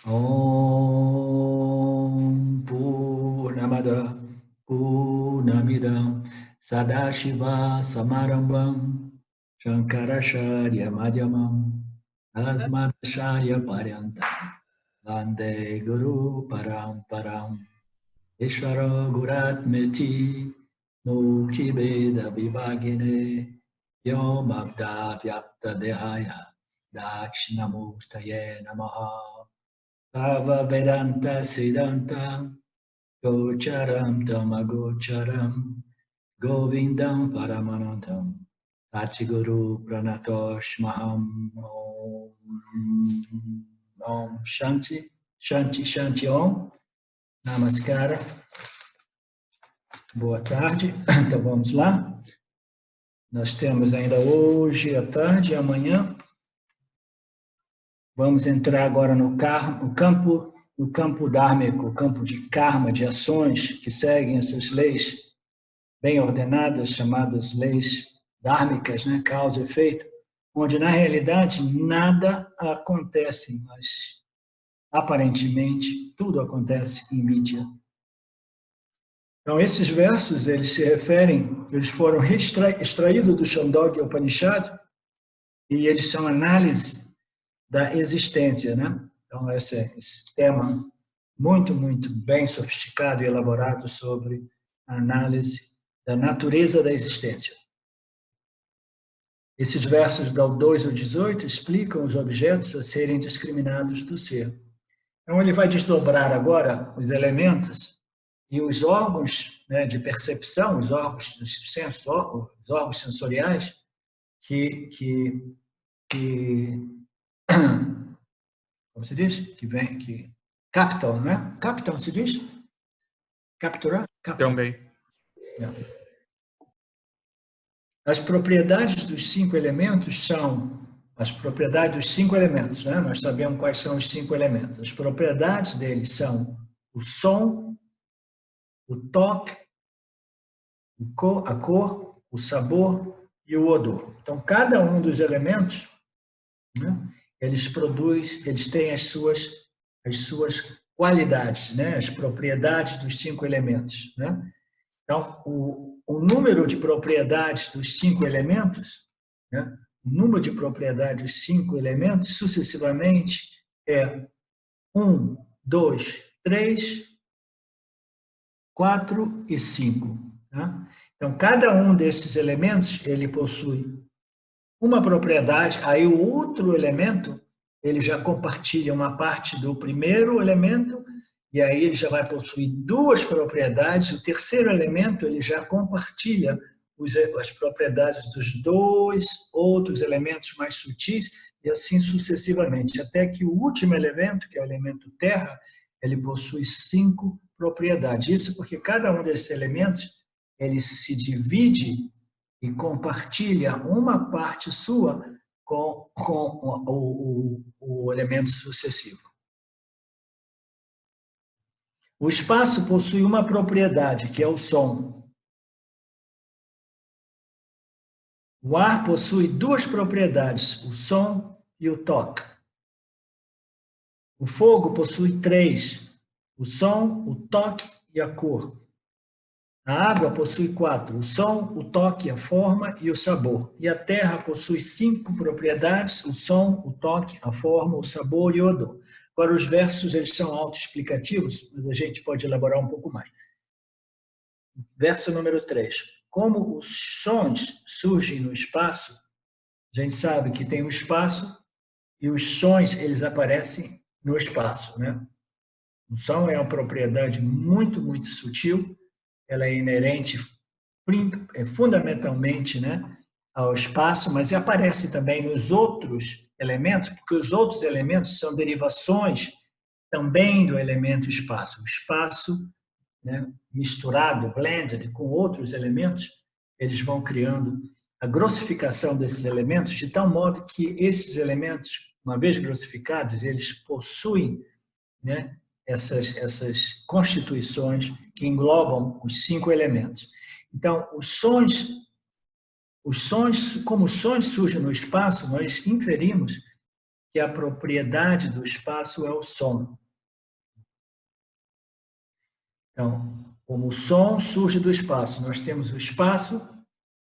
Om Purnamada Purnamidam Sadashiva Samarambam Shankaracharya Madhyamam Asmadacharya Paryantam Vande Guru Paramparam Ishvara Guratmeti Mukti Veda Vivagine Yom Abda Vyapta Dehaya Dakshinamurtaye Namaha Tava Vedanta Siddhanta Gocharam Tamagocharam Govindam Paramanandam Tatiguru Pranatosh Maham Om Shanti Shanti Shanti Om Namaskara. Boa tarde. Então vamos lá. Nós temos ainda hoje à tarde e amanhã. Vamos entrar agora no campo dármico, o campo de karma, de ações que seguem essas leis bem ordenadas, chamadas leis dármicas, né? Causa e efeito, onde na realidade nada acontece, mas aparentemente tudo acontece em mídia. Então esses versos, eles foram extraídos do Chandogya Upanishad e eles são análise da existência, né? Então, esse tema muito, muito bem sofisticado e elaborado sobre a análise da natureza da existência. Esses versos do 2 ao 18 explicam os objetos a serem discriminados do ser. Então, ele vai desdobrar agora os elementos e os órgãos, né, de percepção, os órgãos dos sensos, os órgãos sensoriais que como se diz? Que captam, né? Captam, se diz? Capturar? Captam. Também. As propriedades dos 5 elementos são as propriedades dos 5 elementos, né? Nós sabemos quais são os 5 elementos. As propriedades deles são o som, o toque, a cor, o sabor e o odor. Então, cada um dos elementos, né, eles têm as suas qualidades, né? As propriedades dos 5 elementos, né? Então, o número de propriedades dos 5 elementos, né? O número de propriedades dos 5 elementos, sucessivamente, é 1, 2, 3, 4 e 5. Né? Então, cada um desses elementos, ele possui uma propriedade, aí o outro elemento, ele já compartilha uma parte do primeiro elemento, e aí ele já vai possuir 2 propriedades, o terceiro elemento, ele já compartilha as propriedades dos 2 outros elementos mais sutis, e assim sucessivamente, até que o último elemento, que é o elemento terra, ele possui 5 propriedades. Isso porque cada um desses elementos, ele se divide e compartilha uma parte sua com o elemento sucessivo. O espaço possui uma propriedade, que é o som. O ar possui 2 propriedades, o som e o toque. O fogo possui 3, o som, o toque e a cor. A água possui 4, o som, o toque, a forma e o sabor. E a terra possui 5 propriedades, o som, o toque, a forma, o sabor e o odor. Agora, os versos eles são autoexplicativos, mas a gente pode elaborar um pouco mais. Verso número 3. Como os sons surgem no espaço, a gente sabe que tem um espaço e os sons eles aparecem no espaço, né? O som é uma propriedade muito, muito sutil, ela é inerente fundamentalmente, né, ao espaço, mas aparece também nos outros elementos, porque os outros elementos são derivações também do elemento espaço. O espaço, né, misturado, blended, com outros elementos, eles vão criando a grossificação desses elementos de tal modo que esses elementos, uma vez grossificados, eles possuem, né, essas constituições que englobam os 5 elementos. Então, os sons, como os sons surgem no espaço, nós inferimos que a propriedade do espaço é o som. Então, como o som surge do espaço, nós temos o espaço.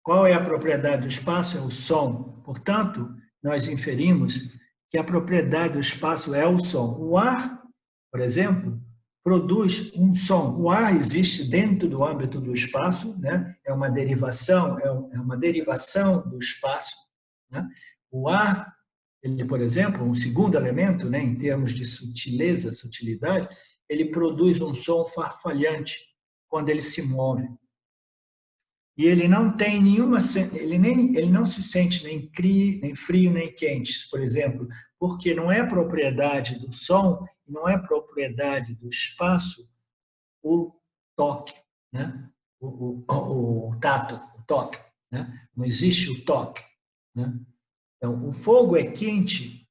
Qual é a propriedade do espaço? É o som. Portanto, nós inferimos que a propriedade do espaço é o som. O ar, por exemplo, produz um som. O ar existe dentro do âmbito do espaço, né? É uma derivação do espaço, né? O ar, ele, por exemplo, um segundo elemento, né, em termos de sutilidade, ele produz um som farfalhante quando ele se move. E ele não tem nenhuma, ele não se sente nem frio nem quente, por exemplo, porque não é propriedade do som, não é propriedade do espaço o toque, né? O tato, o toque, né? Não existe o toque, né? Então, o fogo é quente,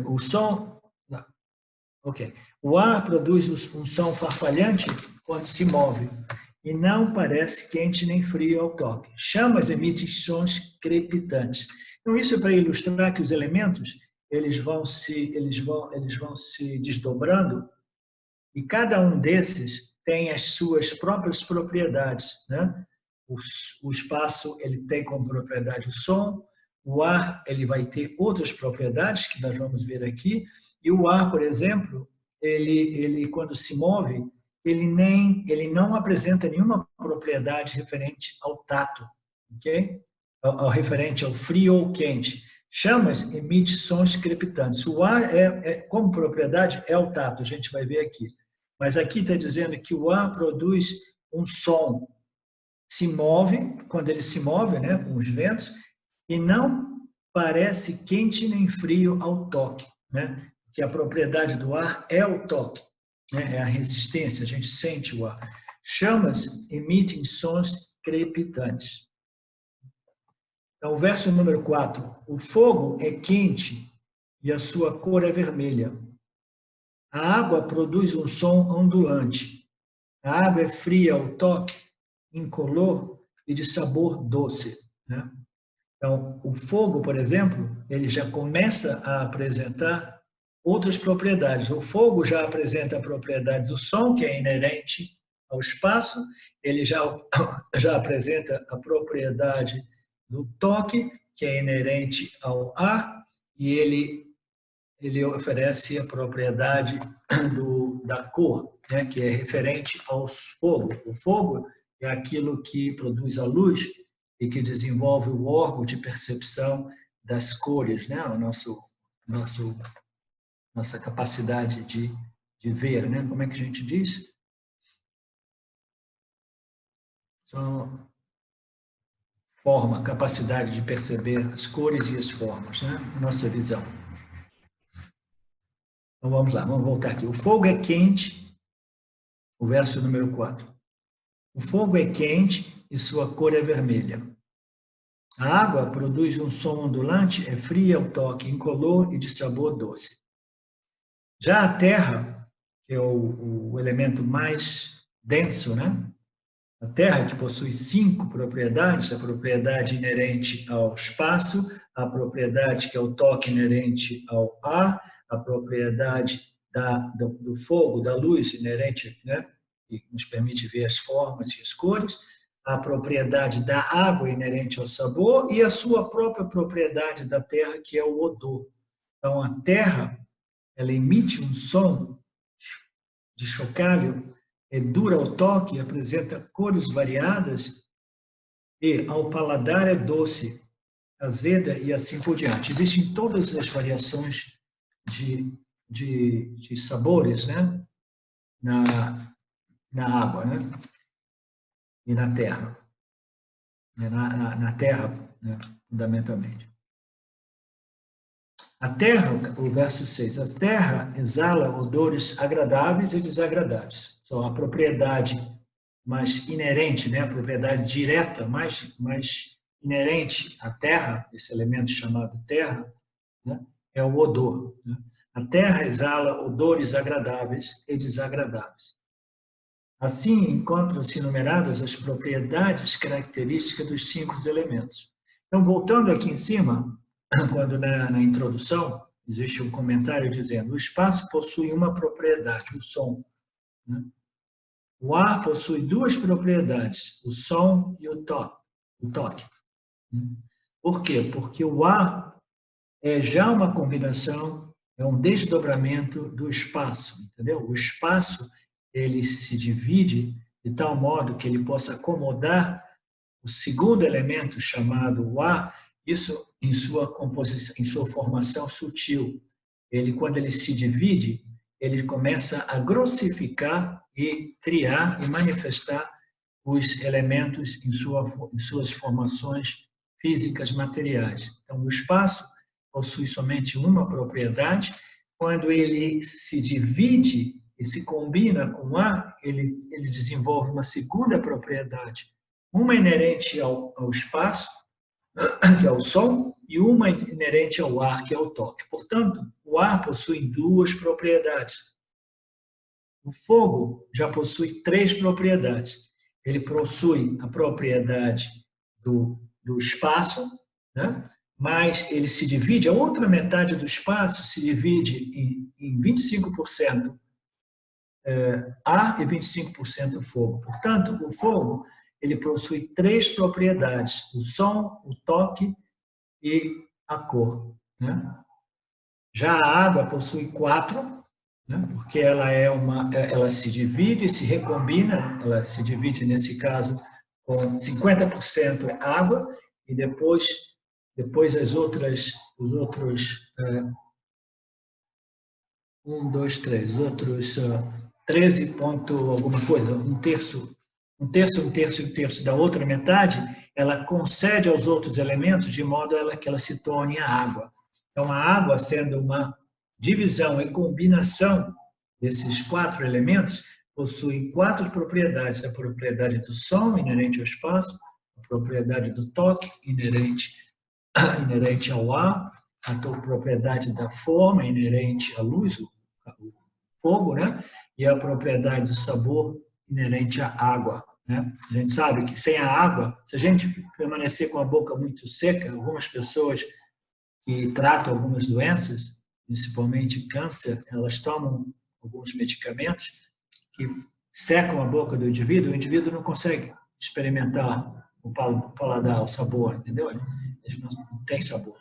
o som, não, ok. O ar produz um som farfalhante quando se move e não parece quente nem frio ao toque. Chamas emitem sons crepitantes. Então, isso é para ilustrar que os elementos eles vão se desdobrando e cada um desses tem as suas próprias propriedades, né? O espaço ele tem como propriedade o som, o ar ele vai ter outras propriedades que nós vamos ver aqui, e o ar, por exemplo, ele quando se move, ele não apresenta nenhuma propriedade referente ao tato, ok? Referente ao frio ou quente. Chamas emite sons crepitantes. O ar como propriedade é o tato, a gente vai ver aqui. Mas aqui está dizendo que o ar produz um som, se move, quando ele se move, né, com os ventos, e não parece quente nem frio ao toque, né? Que a propriedade do ar é o toque, né? É a resistência, a gente sente o ar. Chamas emitem sons crepitantes. Então, o verso número 4. O fogo é quente e a sua cor é vermelha. A água produz um som ondulante. A água é fria ao toque, incolor e de sabor doce, né? Então, o fogo, por exemplo, ele já começa a apresentar outras propriedades. O fogo já apresenta a propriedade do som, que é inerente ao espaço, ele já apresenta a propriedade do toque, que é inerente ao ar, e ele oferece a propriedade da cor, né, que é referente ao fogo. O fogo é aquilo que produz a luz e que desenvolve o órgão de percepção das cores, né, nossa capacidade de ver, né? Como é que a gente diz? Capacidade de perceber as cores e as formas, né? Nossa visão. Então, vamos lá, vamos voltar aqui. O fogo é quente, o verso número 4. O fogo é quente e sua cor é vermelha. A água produz um som ondulante, é fria ao toque, incolor e de sabor doce. Já a terra, que é o elemento mais denso, né? A terra, que possui 5 propriedades: a propriedade inerente ao espaço, a propriedade que é o toque inerente ao ar, a propriedade do fogo, da luz inerente, né, que nos permite ver as formas e as cores, a propriedade da água inerente ao sabor e a sua própria propriedade da terra, que é o odor. Então, a terra, ela emite um som de chocalho, é dura ao toque, apresenta cores variadas e ao paladar é doce, azeda e assim por diante. Existem todas as variações de sabores, né, na água, né, e na terra. Na terra, né, fundamentalmente. A terra, o verso 6, a terra exala odores agradáveis e desagradáveis. São a propriedade mais inerente, né? A propriedade direta, mais inerente à terra, esse elemento chamado terra, né? É o odor, né? A terra exala odores agradáveis e desagradáveis. Assim, encontram-se enumeradas as propriedades características dos 5 elementos. Então, voltando aqui em cima, quando na introdução, existe um comentário dizendo: o espaço possui uma propriedade, o som, né? O ar possui duas propriedades, o som e o toque. Por quê? Porque o ar é já uma combinação, é um desdobramento do espaço, entendeu? O espaço, ele se divide de tal modo que ele possa acomodar o segundo elemento chamado o ar, isso em sua composição, em sua formação sutil. Ele, quando ele se divide, ele começa a grossificar e criar e manifestar os elementos em suas formações físicas materiais. Então, o espaço possui somente uma propriedade. Quando ele se divide e se combina com o ar, ele desenvolve uma segunda propriedade, uma inerente ao espaço, que é o som, e uma inerente ao ar, que é o toque. Portanto, o ar possui duas propriedades. O fogo já possui três propriedades. Ele possui a propriedade do espaço, né? Mas ele se divide, a outra metade do espaço se divide em 25% ar e 25% fogo. Portanto, o fogo ele possui três propriedades: o som, o toque e a cor, né? Já a água possui quatro, né? Porque ela se divide e se recombina. Ela se divide nesse caso com 50% água e depois os outros 13 ponto alguma coisa, um terço da outra metade, ela concede aos outros elementos de modo que ela se torne a água. Então, a água, sendo uma divisão e combinação desses quatro elementos, possui quatro propriedades: a propriedade do som, inerente ao espaço; a propriedade do toque, inerente ao ar; a propriedade da forma, inerente à luz, o fogo, né? E a propriedade do sabor, inerente à água, né? A gente sabe que sem a água, se a gente permanecer com a boca muito seca, algumas pessoas que tratam algumas doenças, principalmente câncer, elas tomam alguns medicamentos que secam a boca do indivíduo, o indivíduo não consegue experimentar o paladar, o sabor, entendeu? Ele não tem sabor,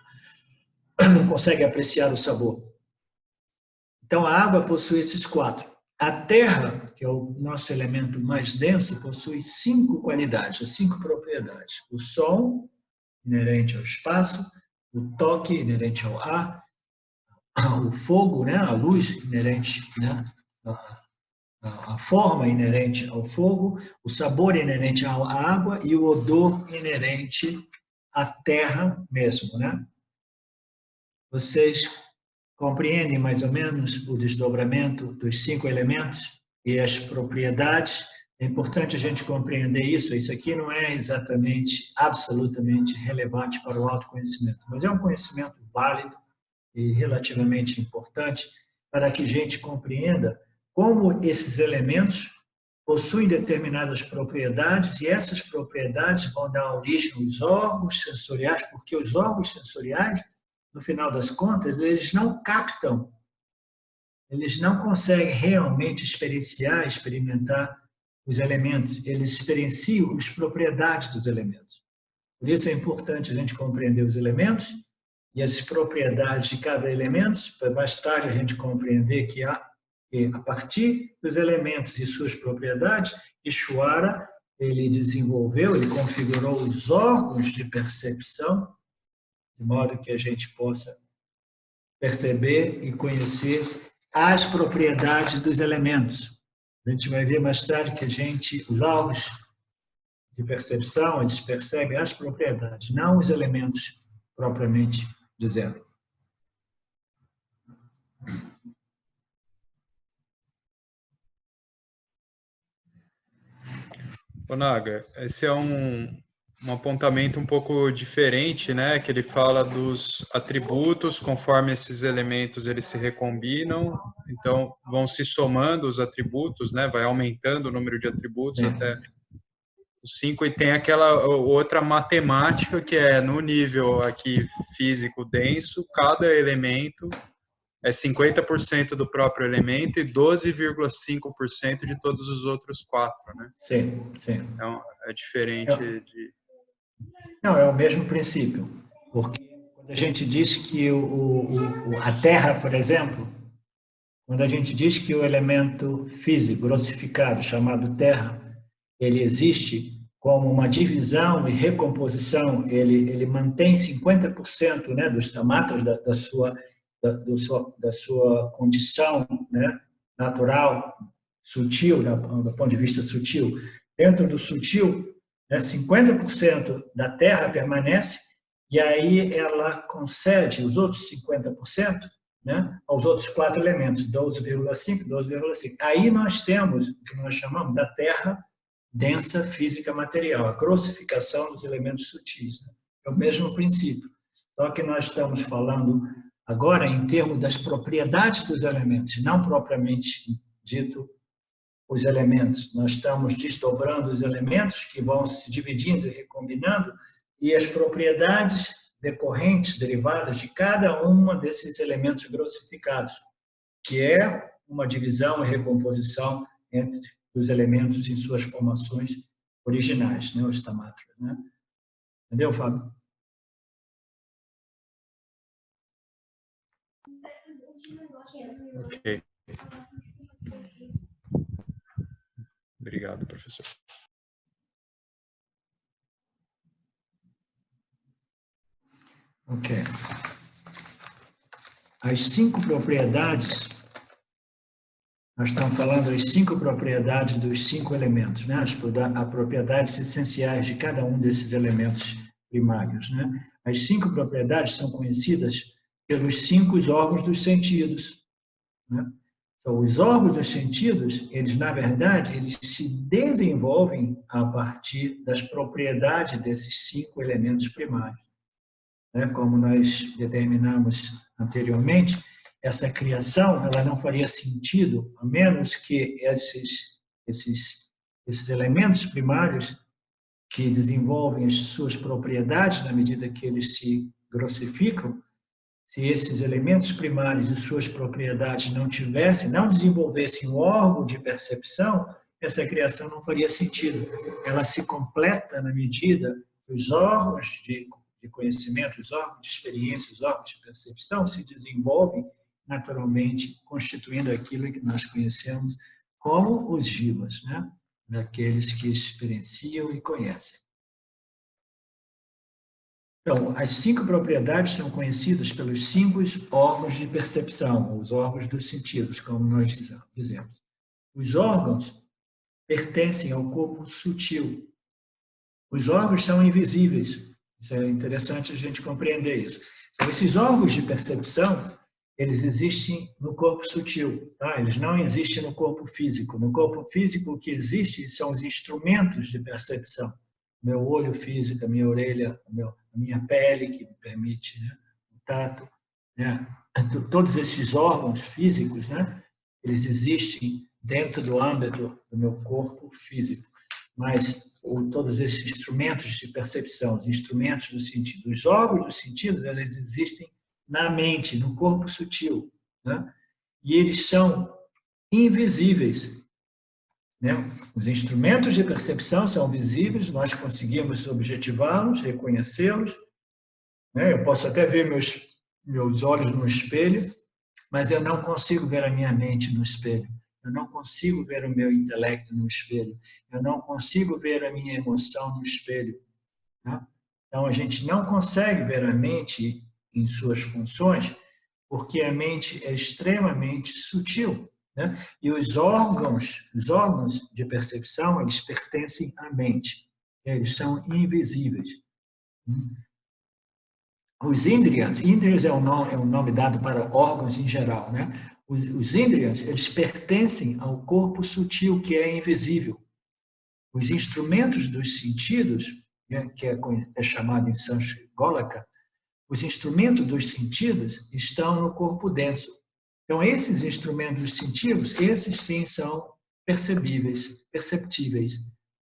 não consegue apreciar o sabor. Então, a água possui esses quatro. A terra, que é o nosso elemento mais denso, possui 5 qualidades, ou 5 propriedades: o som, inerente ao espaço; o toque, inerente ao ar; o fogo, né, a luz, inerente, né, a forma inerente ao fogo; o sabor inerente à água e o odor inerente à terra mesmo, né? Vocês compreendem mais ou menos o desdobramento dos 5 elementos e as propriedades? É importante a gente compreender isso. Isso aqui não é exatamente, absolutamente relevante para o autoconhecimento, mas é um conhecimento válido e relativamente importante para que a gente compreenda como esses elementos possuem determinadas propriedades e essas propriedades vão dar origem aos órgãos sensoriais, porque os órgãos sensoriais, no final das contas, eles não captam, eles não conseguem realmente experimentar os elementos, eles experienciam as propriedades dos elementos. Por isso é importante a gente compreender os elementos e as propriedades de cada elemento, para mais tarde a gente compreender que a partir dos elementos e suas propriedades, Ishvara, ele desenvolveu, ele configurou os órgãos de percepção, de modo que a gente possa perceber e conhecer as propriedades dos elementos. A gente vai ver mais tarde que os órgãos de percepção, eles percebem as propriedades, não os elementos propriamente dizendo. Naga, esse é um apontamento um pouco diferente, né? Que ele fala dos atributos, conforme esses elementos eles se recombinam, então vão se somando os atributos, né? Vai aumentando o número de atributos até os 5, e tem aquela outra matemática que é no nível aqui físico denso, cada elemento é 50% do próprio elemento e 12,5% de todos os outros 4, né? Sim, sim. Então, é diferente de... Não, é o mesmo princípio. Porque quando a gente diz que a Terra, por exemplo, quando a gente diz que o elemento físico grossificado, chamado Terra, ele existe como uma divisão e recomposição, ele mantém 50%, né, dos tamatas da sua condição, né, natural, sutil, do ponto de vista sutil. Dentro do sutil, né, 50% da Terra permanece, e aí ela concede os outros 50%, né, aos outros 4 elementos, 12,5, 12,5. Aí nós temos o que nós chamamos da Terra densa física material, a grossificação dos elementos sutis. Né? É o mesmo princípio, só que nós estamos falando agora em termos das propriedades dos elementos, não propriamente dito os elementos. Nós estamos desdobrando os elementos que vão se dividindo e recombinando, e as propriedades decorrentes, derivadas de cada uma desses elementos grossificados, que é uma divisão e recomposição entre os elementos em suas formações originais, né, os tamátulas. Né? Entendeu, Fábio? Ok. Obrigado, professor. Ok. As 5 propriedades, nós estamos falando das 5 propriedades dos 5 elementos, né? As propriedades essenciais de cada um desses elementos primários, né? As 5 propriedades são conhecidas pelos 5 órgãos dos sentidos, né? Então, os órgãos dos sentidos, eles, na verdade, eles se desenvolvem a partir das propriedades desses 5 elementos primários. Né? Como nós determinamos anteriormente, essa criação ela não faria sentido a menos que esses elementos primários que desenvolvem as suas propriedades na medida que eles se grossificam, se esses elementos primários e suas propriedades não desenvolvessem um órgão de percepção, essa criação não faria sentido. Ela se completa na medida que os órgãos de conhecimento, os órgãos de experiência, os órgãos de percepção se desenvolvem naturalmente, constituindo aquilo que nós conhecemos como os jivas, né? Daqueles que experienciam e conhecem. Então, as 5 propriedades são conhecidas pelos 5 órgãos de percepção, os órgãos dos sentidos, como nós dizemos. Os órgãos pertencem ao corpo sutil. Os órgãos são invisíveis. Isso é interessante a gente compreender isso. Então, esses órgãos de percepção, eles existem no corpo sutil, tá? Eles não existem no corpo físico. No corpo físico, o que existe são os instrumentos de percepção. Meu olho físico, a minha orelha, a minha pele, que me permite, né, o tato. Né? Todos esses órgãos físicos, né, eles existem dentro do âmbito do meu corpo físico. Mas todos esses instrumentos de percepção, os instrumentos do sentido, os órgãos dos sentidos, eles existem na mente, no corpo sutil. Né? E eles são invisíveis. Né? Os instrumentos de percepção são visíveis, nós conseguimos objetivá-los, reconhecê-los. Né? Eu posso até ver meus olhos no espelho, mas eu não consigo ver a minha mente no espelho. Eu não consigo ver o meu intelecto no espelho. Eu não consigo ver a minha emoção no espelho. Né? Então, a gente não consegue ver a mente em suas funções, porque a mente é extremamente sutil. Né? E os órgãos de percepção, eles pertencem à mente. Eles são invisíveis. Os índriyas é um nome dado para órgãos em geral, né? Os índriyas, eles pertencem ao corpo sutil, que é invisível. Os instrumentos dos sentidos, né, que é chamado em sânscrito Golaka, os instrumentos dos sentidos estão no corpo denso. Então, esses instrumentos dos sentidos, esses sim são perceptíveis,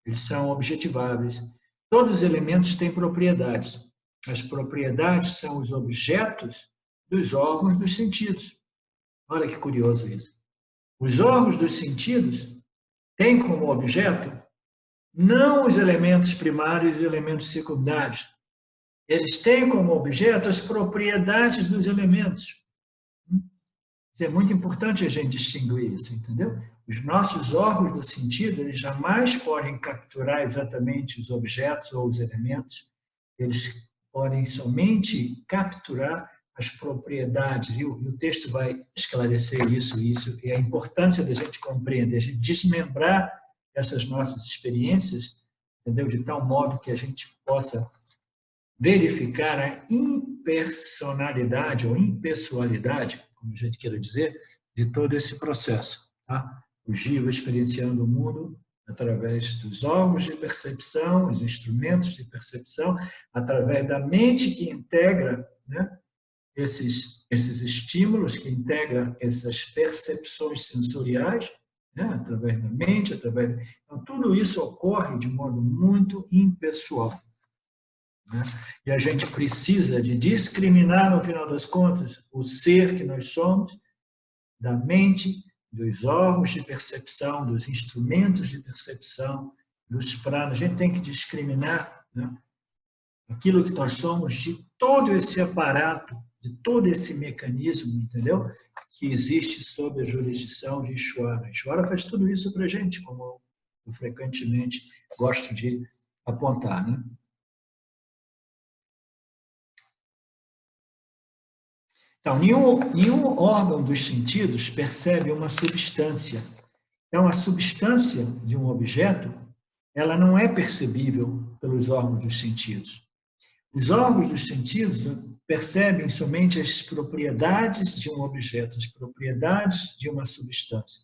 eles são objetiváveis. Todos os elementos têm propriedades. As propriedades são os objetos dos órgãos dos sentidos. Olha que curioso isso. Os órgãos dos sentidos têm como objeto não os elementos primários e elementos secundários. Eles têm como objeto as propriedades dos elementos. Isso é muito importante a gente distinguir isso, entendeu? Os nossos órgãos do sentido, eles jamais podem capturar exatamente os objetos ou os elementos, eles podem somente capturar as propriedades, e o texto vai esclarecer isso, e a importância da gente compreender, a gente desmembrar essas nossas experiências, entendeu? De tal modo que a gente possa verificar a impersonalidade ou impessoalidade, como a gente queira dizer, de todo esse processo. Tá? O Jiva experienciando o mundo através dos órgãos de percepção, os instrumentos de percepção, através da mente que integra, né, esses estímulos, que integra essas percepções sensoriais, né, através da mente, Então, tudo isso ocorre de modo muito impessoal. Né? E a gente precisa de discriminar, no final das contas, o ser que nós somos, da mente, dos órgãos de percepção, dos instrumentos de percepção, dos pranas. A gente tem que discriminar, né, aquilo que nós somos de todo esse aparato, de todo esse mecanismo, entendeu? Que existe sob a jurisdição de Ishvara. Ishvara faz tudo isso para a gente, como eu frequentemente gosto de apontar, né? Então, nenhum órgão dos sentidos percebe uma substância. Então, a substância de um objeto, ela não é percebível pelos órgãos dos sentidos. Os órgãos dos sentidos percebem somente as propriedades de um objeto, as propriedades de uma substância.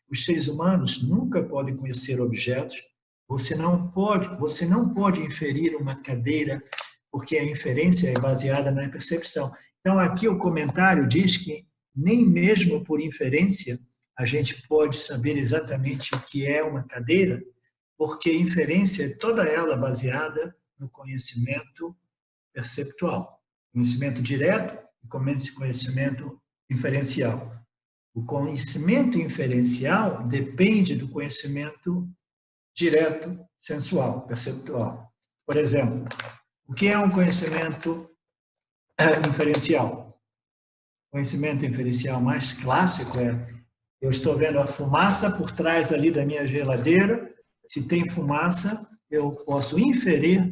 Os seres humanos nunca podem conhecer objetos. Você não pode inferir uma cadeira, porque a inferência é baseada na percepção. Então, aqui o comentário diz que nem mesmo por inferência a gente pode saber exatamente o que é uma cadeira, porque inferência é toda ela baseada no conhecimento perceptual. Conhecimento direto e conhecimento inferencial. O conhecimento inferencial depende do conhecimento direto, sensual, perceptual. Por exemplo, o que é um conhecimento inferencial? O conhecimento inferencial mais clássico é: eu estou vendo a fumaça por trás ali da minha geladeira. Se tem fumaça, eu posso inferir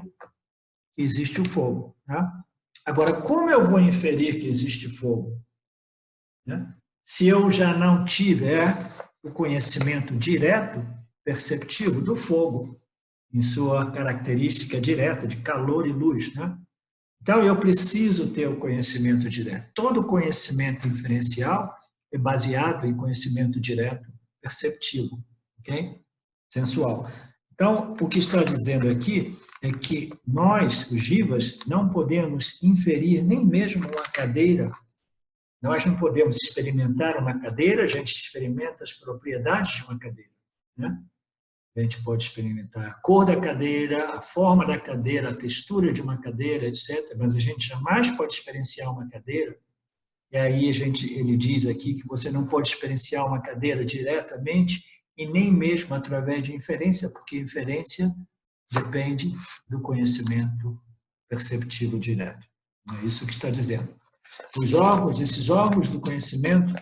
que existe o fogo. Tá? Agora, como eu vou inferir que existe fogo? Né? Se eu já não tiver o conhecimento direto, perceptivo do fogo, em sua característica direta de calor e luz. Né? Então, eu preciso ter o conhecimento direto. Todo conhecimento inferencial é baseado em conhecimento direto, perceptivo, ok? Sensual. Então, o que está dizendo aqui é que nós, os jivas, não podemos inferir nem mesmo uma cadeira. Nós não podemos experimentar uma cadeira, a gente experimenta as propriedades de uma cadeira. Né? A gente pode experimentar a cor da cadeira, a forma da cadeira, a textura de uma cadeira, etc. Mas a gente jamais pode experienciar uma cadeira. E aí ele diz aqui que você não pode experienciar uma cadeira diretamente e nem mesmo através de inferência, porque inferência depende do conhecimento perceptivo direto. É isso que está dizendo. Esses órgãos do conhecimento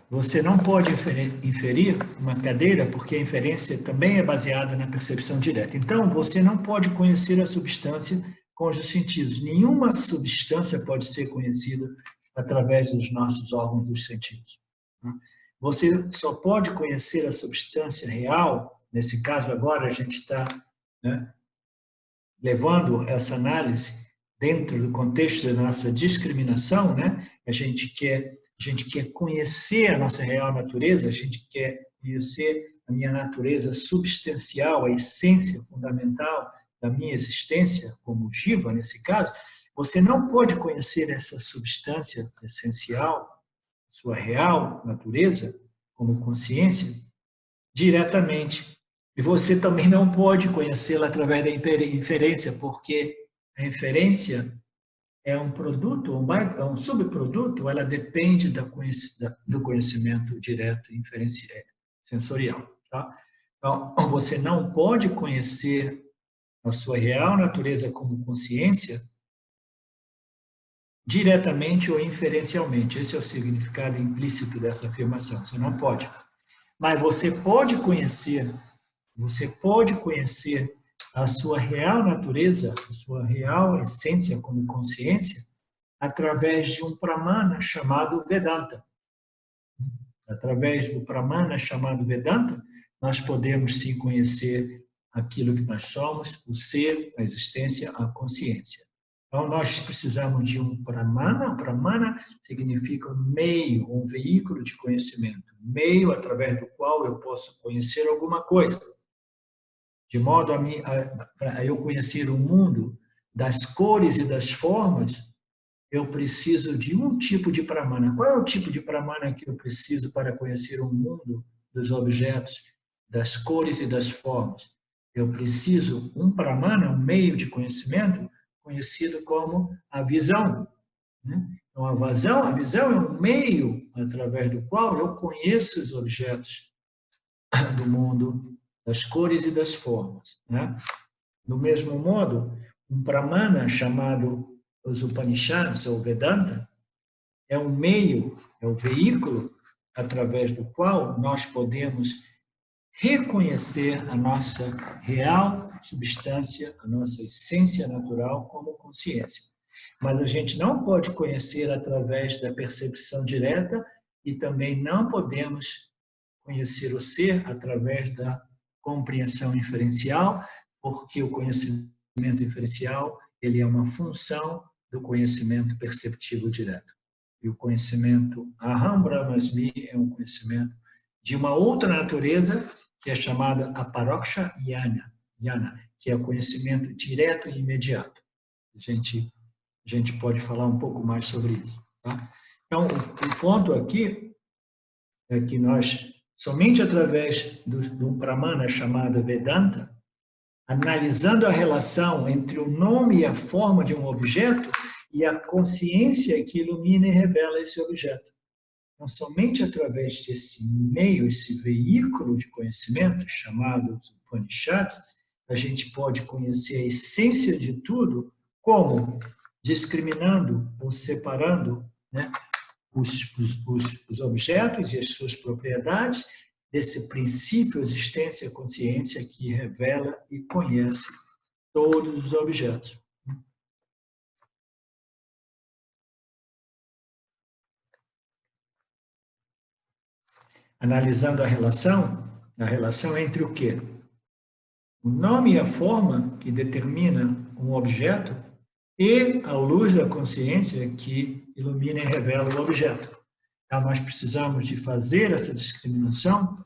Você não pode inferir uma cadeira, porque a inferência também é baseada na percepção direta. Então, você não pode conhecer a substância com os sentidos. Nenhuma substância pode ser conhecida através dos nossos órgãos dos sentidos. Você só pode conhecer a substância real, nesse caso agora a gente está, né, levando essa análise dentro do contexto da nossa discriminação, né? A gente quer conhecer a nossa real natureza, a gente quer conhecer a minha natureza substancial, a essência fundamental da minha existência, como jiva, nesse caso. Você não pode conhecer essa substância essencial, sua real natureza, como consciência, diretamente, E você também não pode conhecê-la através da inferência, porque a inferência é um produto, é um subproduto, ela depende do conhecimento direto sensorial. Tá? Então, você não pode conhecer a sua real natureza como consciência diretamente ou inferencialmente. Esse é o significado implícito dessa afirmação. Você não pode. Mas você pode conhecer a sua real natureza, a sua real essência como consciência, através de um pramana chamado Vedanta. Através do pramana chamado Vedanta, nós podemos sim conhecer aquilo que nós somos, o ser, a existência, a consciência. Então, nós precisamos de um pramana. O pramana significa um meio, um veículo de conhecimento, um meio através do qual eu posso conhecer alguma coisa. De modo a eu conhecer o mundo das cores e das formas, eu preciso de um tipo de pramana. Qual é o tipo de pramana que eu preciso para conhecer o mundo dos objetos, das cores e das formas? Eu preciso um pramana, um meio de conhecimento, conhecido como a visão. Então, a visão é um meio através do qual eu conheço os objetos do mundo, das cores e das formas. Do mesmo modo, um pramana chamado os Upanishads, ou Vedanta, é um meio, é o veículo através do qual nós podemos reconhecer a nossa real substância, a nossa essência natural como consciência. Mas a gente não pode conhecer através da percepção direta e também não podemos conhecer o ser através da compreensão inferencial, porque o conhecimento inferencial ele é uma função do conhecimento perceptivo direto. E o conhecimento Aham Brahmasmi é um conhecimento de uma outra natureza, que é chamada Aparoksha Jnana, que é o conhecimento direto e imediato. A gente pode falar um pouco mais sobre isso. Tá? Então, o ponto aqui é que nós, somente através de um pramana chamado Vedanta, analisando a relação entre o nome e a forma de um objeto e a consciência que ilumina e revela esse objeto. Então, somente através desse meio, esse veículo de conhecimento, chamado Upanishads, a gente pode conhecer a essência de tudo, como discriminando ou separando os objetos e as suas propriedades desse princípio existência-consciência que revela e conhece todos os objetos. Analisando a relação entre o quê? O nome e a forma que determina um objeto e a luz da consciência que ilumina e revela o objeto. Então, nós precisamos de fazer essa discriminação,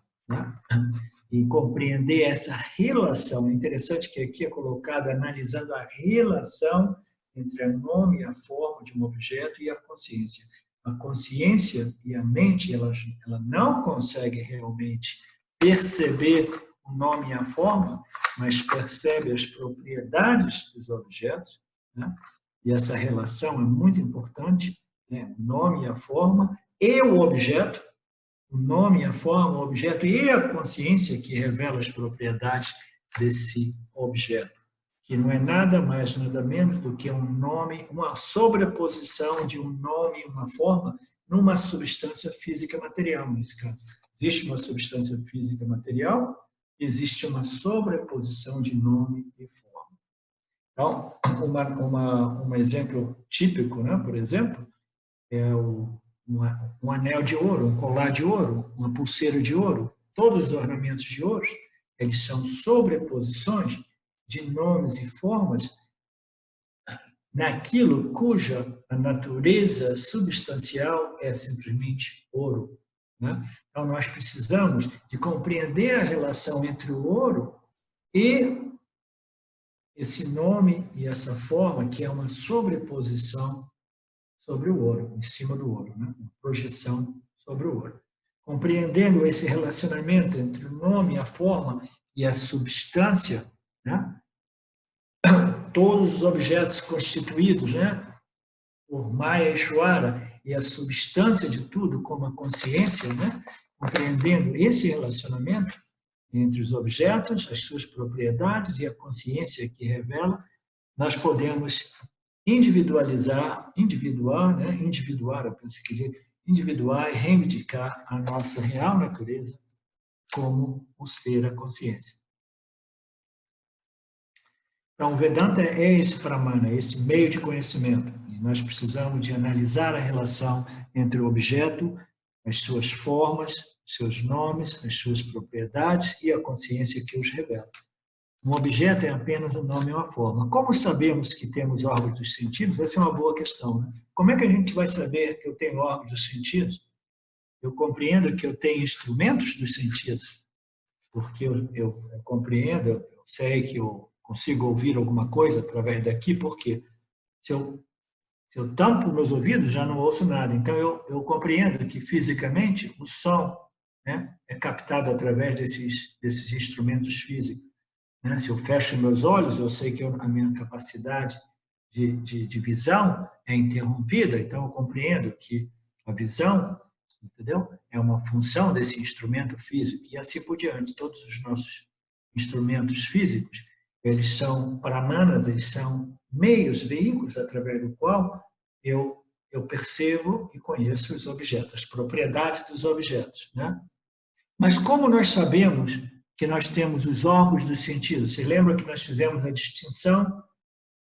e compreender essa relação. É interessante que aqui é colocado analisando a relação entre o nome e a forma de um objeto e a consciência. A consciência e a mente, ela não consegue realmente perceber o nome e a forma, mas percebe as propriedades dos objetos, E essa relação é muito importante, o nome e a forma e o objeto, o nome, a forma, o objeto e a consciência que revela as propriedades desse objeto, que não é nada mais, nada menos do que um nome, uma sobreposição de um nome e uma forma numa substância física material, nesse caso. Existe uma substância física material, existe uma sobreposição de nome e forma. Então, um exemplo típico, por exemplo, é um anel de ouro, um colar de ouro, uma pulseira de ouro. Todos os ornamentos de ouro, eles são sobreposições de nomes e formas naquilo cuja a natureza substancial é simplesmente ouro. Então, nós precisamos de compreender a relação entre o ouro e esse nome e essa forma, que é uma sobreposição sobre o ouro, em cima do ouro, uma projeção sobre o ouro. Compreendendo esse relacionamento entre o nome e a forma, e a substância, né? Todos os objetos constituídos, né? Por Maya Ishvara, e a substância de tudo, como a consciência, né? Compreendendo esse relacionamento entre os objetos, as suas propriedades e a consciência que revela, nós podemos individualizar, né? Eu penso que individuar e reivindicar a nossa real natureza como o ser, a consciência. Então, o Vedanta é esse pramana, esse meio de conhecimento. E nós precisamos de analisar a relação entre o objeto, as suas formas, os seus nomes, as suas propriedades e a consciência que os revela. Um objeto é apenas um nome e uma forma. Como sabemos que temos órgãos dos sentidos? Essa é uma boa questão, né? Como é que a gente vai saber que eu tenho órgãos dos sentidos? Eu compreendo que eu tenho instrumentos dos sentidos, porque eu compreendo, eu sei que eu consigo ouvir alguma coisa através daqui, porque se eu tampo meus ouvidos, já não ouço nada. Então, eu compreendo que, fisicamente, o som, né, é captado através desses instrumentos físicos. Né? Se eu fecho meus olhos, eu sei que a minha capacidade de visão é interrompida, então eu compreendo que a visão, entendeu? É uma função desse instrumento físico, e assim por diante. Todos os nossos instrumentos físicos, eles são pramanas, eles são meios, veículos através do qual eu percebo e conheço os objetos, as propriedades dos objetos, né? Mas como nós sabemos que nós temos os órgãos dos sentidos? Você lembra que nós fizemos a distinção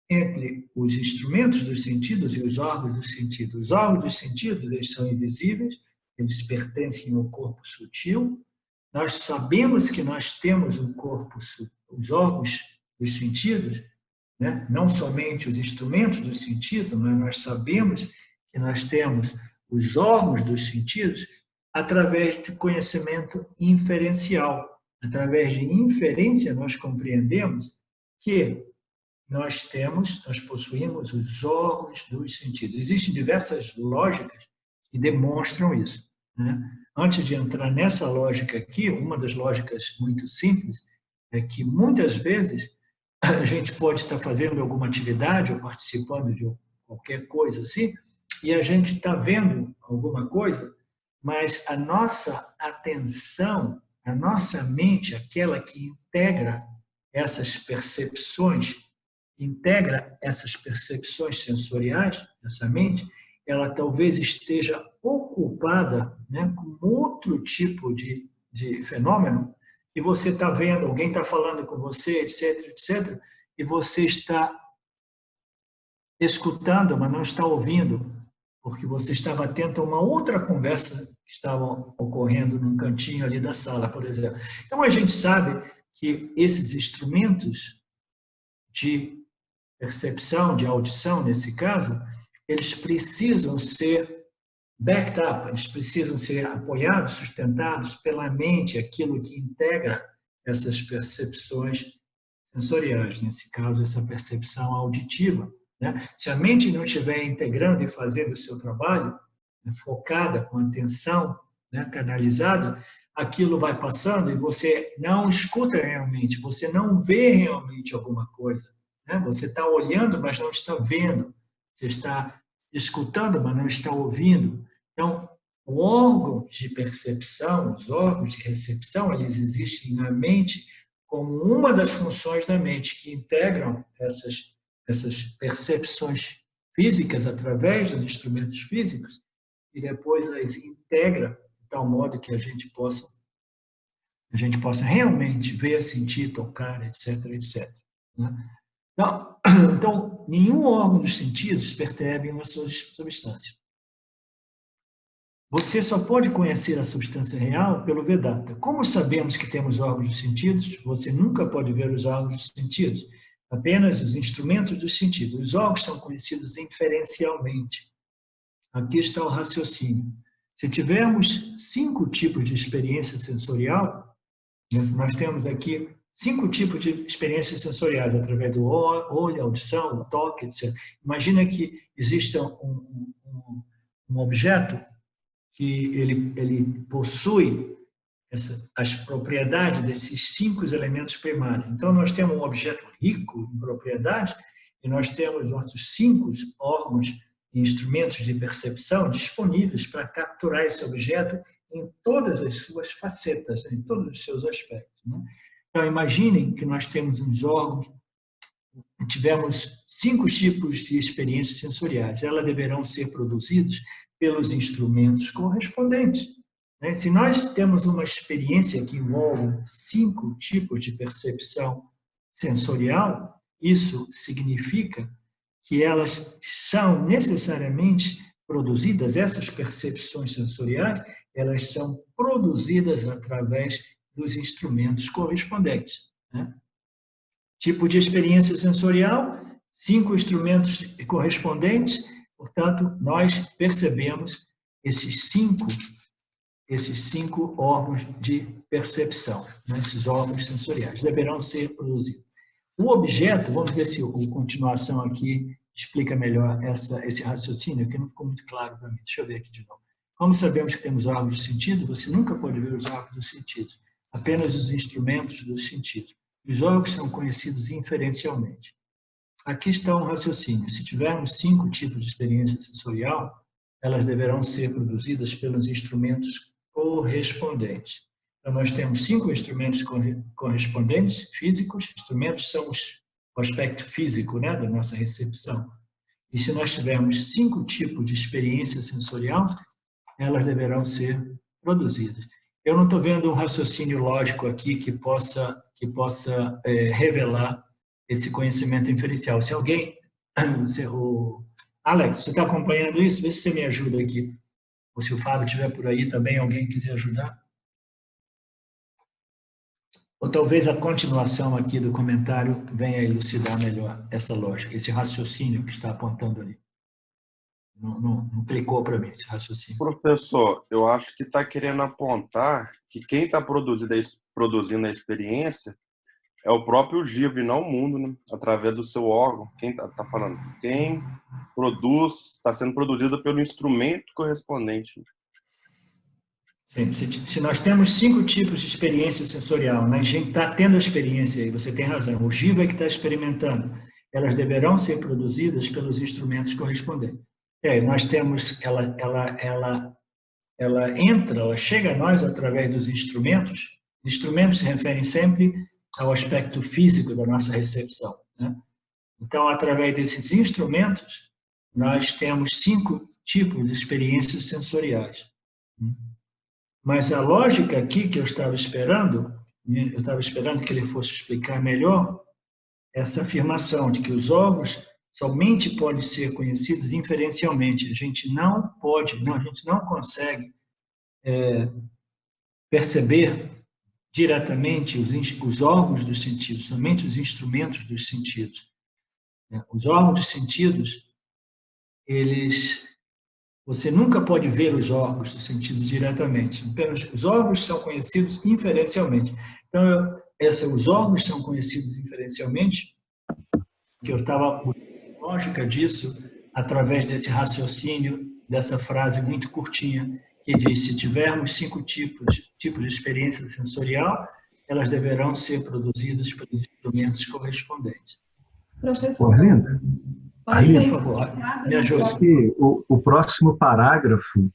entre os instrumentos dos sentidos e os órgãos dos sentidos? Os órgãos dos sentidos, eles são invisíveis, eles pertencem ao corpo sutil. Nós sabemos que nós temos um corpo, os órgãos dos sentidos, né? Não somente os instrumentos dos sentidos, mas nós sabemos que nós temos os órgãos dos sentidos através de conhecimento inferencial. Através de inferência, nós compreendemos que nós possuímos os órgãos dos sentidos. Existem diversas lógicas que demonstram isso, né? Antes de entrar nessa lógica aqui, uma das lógicas muito simples é que muitas vezes a gente pode estar fazendo alguma atividade ou participando de qualquer coisa assim, e a gente está vendo alguma coisa, mas a nossa atenção, a nossa mente, aquela que integra essas percepções sensoriais, essa mente, ela talvez esteja ocupada, né, com outro tipo de fenômeno, e você está vendo, alguém está falando com você, etc., etc., e você está escutando, mas não está ouvindo, porque você estava atento a uma outra conversa que estava ocorrendo num cantinho ali da sala, por exemplo. Então, a gente sabe que esses instrumentos de percepção, de audição, nesse caso, eles precisam ser backed up, eles precisam ser apoiados, sustentados pela mente, aquilo que integra essas percepções sensoriais, nesse caso, essa percepção auditiva, né? Se a mente não estiver integrando e fazendo o seu trabalho, né, focada, com atenção, né, canalizada, aquilo vai passando e você não escuta realmente, você não vê realmente alguma coisa, né? Você está olhando, mas não está vendo, você está escutando, mas não está ouvindo. Então, os órgãos de percepção, os órgãos de recepção, eles existem na mente como uma das funções da mente que integram essas percepções físicas através dos instrumentos físicos e depois as integra de tal modo que a gente possa realmente ver, sentir, tocar, etc., etc. Né? Então, nenhum órgão dos sentidos percebe uma substância. Você só pode conhecer a substância real pelo Vedanta. Como sabemos que temos órgãos dos sentidos, você nunca pode ver os órgãos dos sentidos, apenas os instrumentos dos sentidos. Os órgãos são conhecidos inferencialmente. Aqui está o raciocínio. Se tivermos 5 tipos de experiência sensorial, nós temos aqui 5 tipos de experiências sensoriais, através do olho, audição, o toque, etc. Imagina que exista um objeto que ele possui as propriedades desses 5 elementos primários. Então, nós temos um objeto rico em propriedades e nós temos nossos 5 órgãos e instrumentos de percepção disponíveis para capturar esse objeto em todas as suas facetas, em todos os seus aspectos. Né? Então, imaginem que nós temos uns órgãos, tivemos 5 tipos de experiências sensoriais. Elas deverão ser produzidas pelos instrumentos correspondentes. Se nós temos uma experiência que envolve 5 tipos de percepção sensorial, isso significa que elas são necessariamente produzidas, essas percepções sensoriais, elas são produzidas através dos instrumentos correspondentes. Né? Tipo de experiência sensorial, 5 instrumentos correspondentes, portanto, nós percebemos esses cinco órgãos de percepção, né? Esses órgãos sensoriais deverão ser produzidos. O objeto, vamos ver se a continuação aqui explica melhor esse raciocínio, que não ficou muito claro para mim. Deixa eu ver aqui de novo. Como sabemos que temos órgãos de sentido, você nunca pode ver os órgãos dos sentidos, apenas os instrumentos dos sentidos. Os órgãos são conhecidos inferencialmente. Aqui está um raciocínio. Se tivermos 5 tipos de experiência sensorial, elas deverão ser produzidas pelos instrumentos correspondentes. Então, nós temos 5 instrumentos correspondentes, físicos. Instrumentos são o aspecto físico, né, da nossa recepção. E se nós tivermos 5 tipos de experiência sensorial, elas deverão ser produzidas. Eu não estou vendo um raciocínio lógico aqui que possa revelar esse conhecimento inferencial. Se alguém... Alex, você está acompanhando isso? Vê se você me ajuda aqui. Ou se o Fábio estiver por aí também, alguém quiser ajudar. Ou talvez a continuação aqui do comentário venha elucidar melhor essa lógica, esse raciocínio que está apontando ali. Não clicou para mim esse raciocínio. Professor, eu acho que está querendo apontar que quem está produzindo a experiência é o próprio Giva e não o mundo, né? Através do seu órgão. Quem está falando? Quem produz, está sendo produzido pelo instrumento correspondente. Sim, se nós temos 5 tipos de experiência sensorial, né? A gente está tendo a experiência aí, você tem razão. O Giva é que está experimentando. Elas deverão ser produzidas pelos instrumentos correspondentes. Nós temos, ela entra, ela chega a nós através dos instrumentos. Instrumentos se referem sempre ao aspecto físico da nossa recepção, né? Então, através desses instrumentos, nós temos 5 tipos de experiências sensoriais. Mas a lógica aqui que eu estava esperando que ele fosse explicar melhor essa afirmação de que os órgãos somente podem ser conhecidos inferencialmente. A gente não consegue perceber diretamente os órgãos dos sentidos, somente os instrumentos dos sentidos. Os órgãos dos sentidos, você nunca pode ver os órgãos dos sentidos diretamente. Apenas os órgãos são conhecidos inferencialmente. Então, os órgãos são conhecidos inferencialmente, que eu estava lógica disso através desse raciocínio, dessa frase muito curtinha, que diz: se tivermos 5 tipos de experiência sensorial, elas deverão ser produzidas pelos instrumentos correspondentes. Professor, Aí, por favor, me ajude. Aqui, o próximo parágrafo,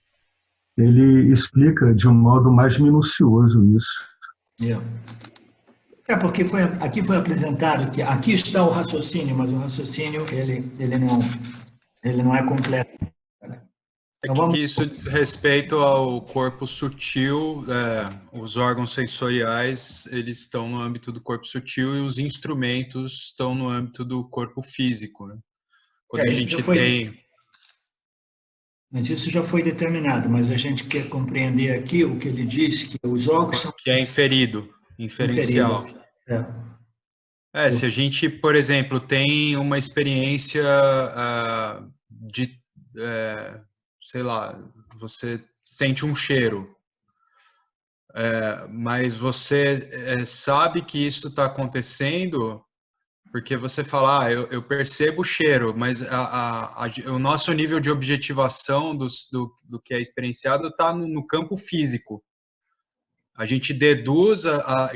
ele explica de um modo mais minucioso isso. Porque aqui foi apresentado que aqui está o raciocínio, mas o raciocínio ele não é completo. Então, que isso diz respeito ao corpo sutil, os órgãos sensoriais, eles estão no âmbito do corpo sutil e os instrumentos estão no âmbito do corpo físico, né? Quando a gente tem... Mas isso já foi determinado, mas a gente quer compreender aqui o que ele diz, que os órgãos são... Que é inferencial. Se a gente, por exemplo, tem uma experiência sei lá, você sente um cheiro, mas você sabe que isso está acontecendo porque você fala, eu percebo o cheiro, mas o nosso nível de objetivação do que é experienciado está no campo físico. a gente deduz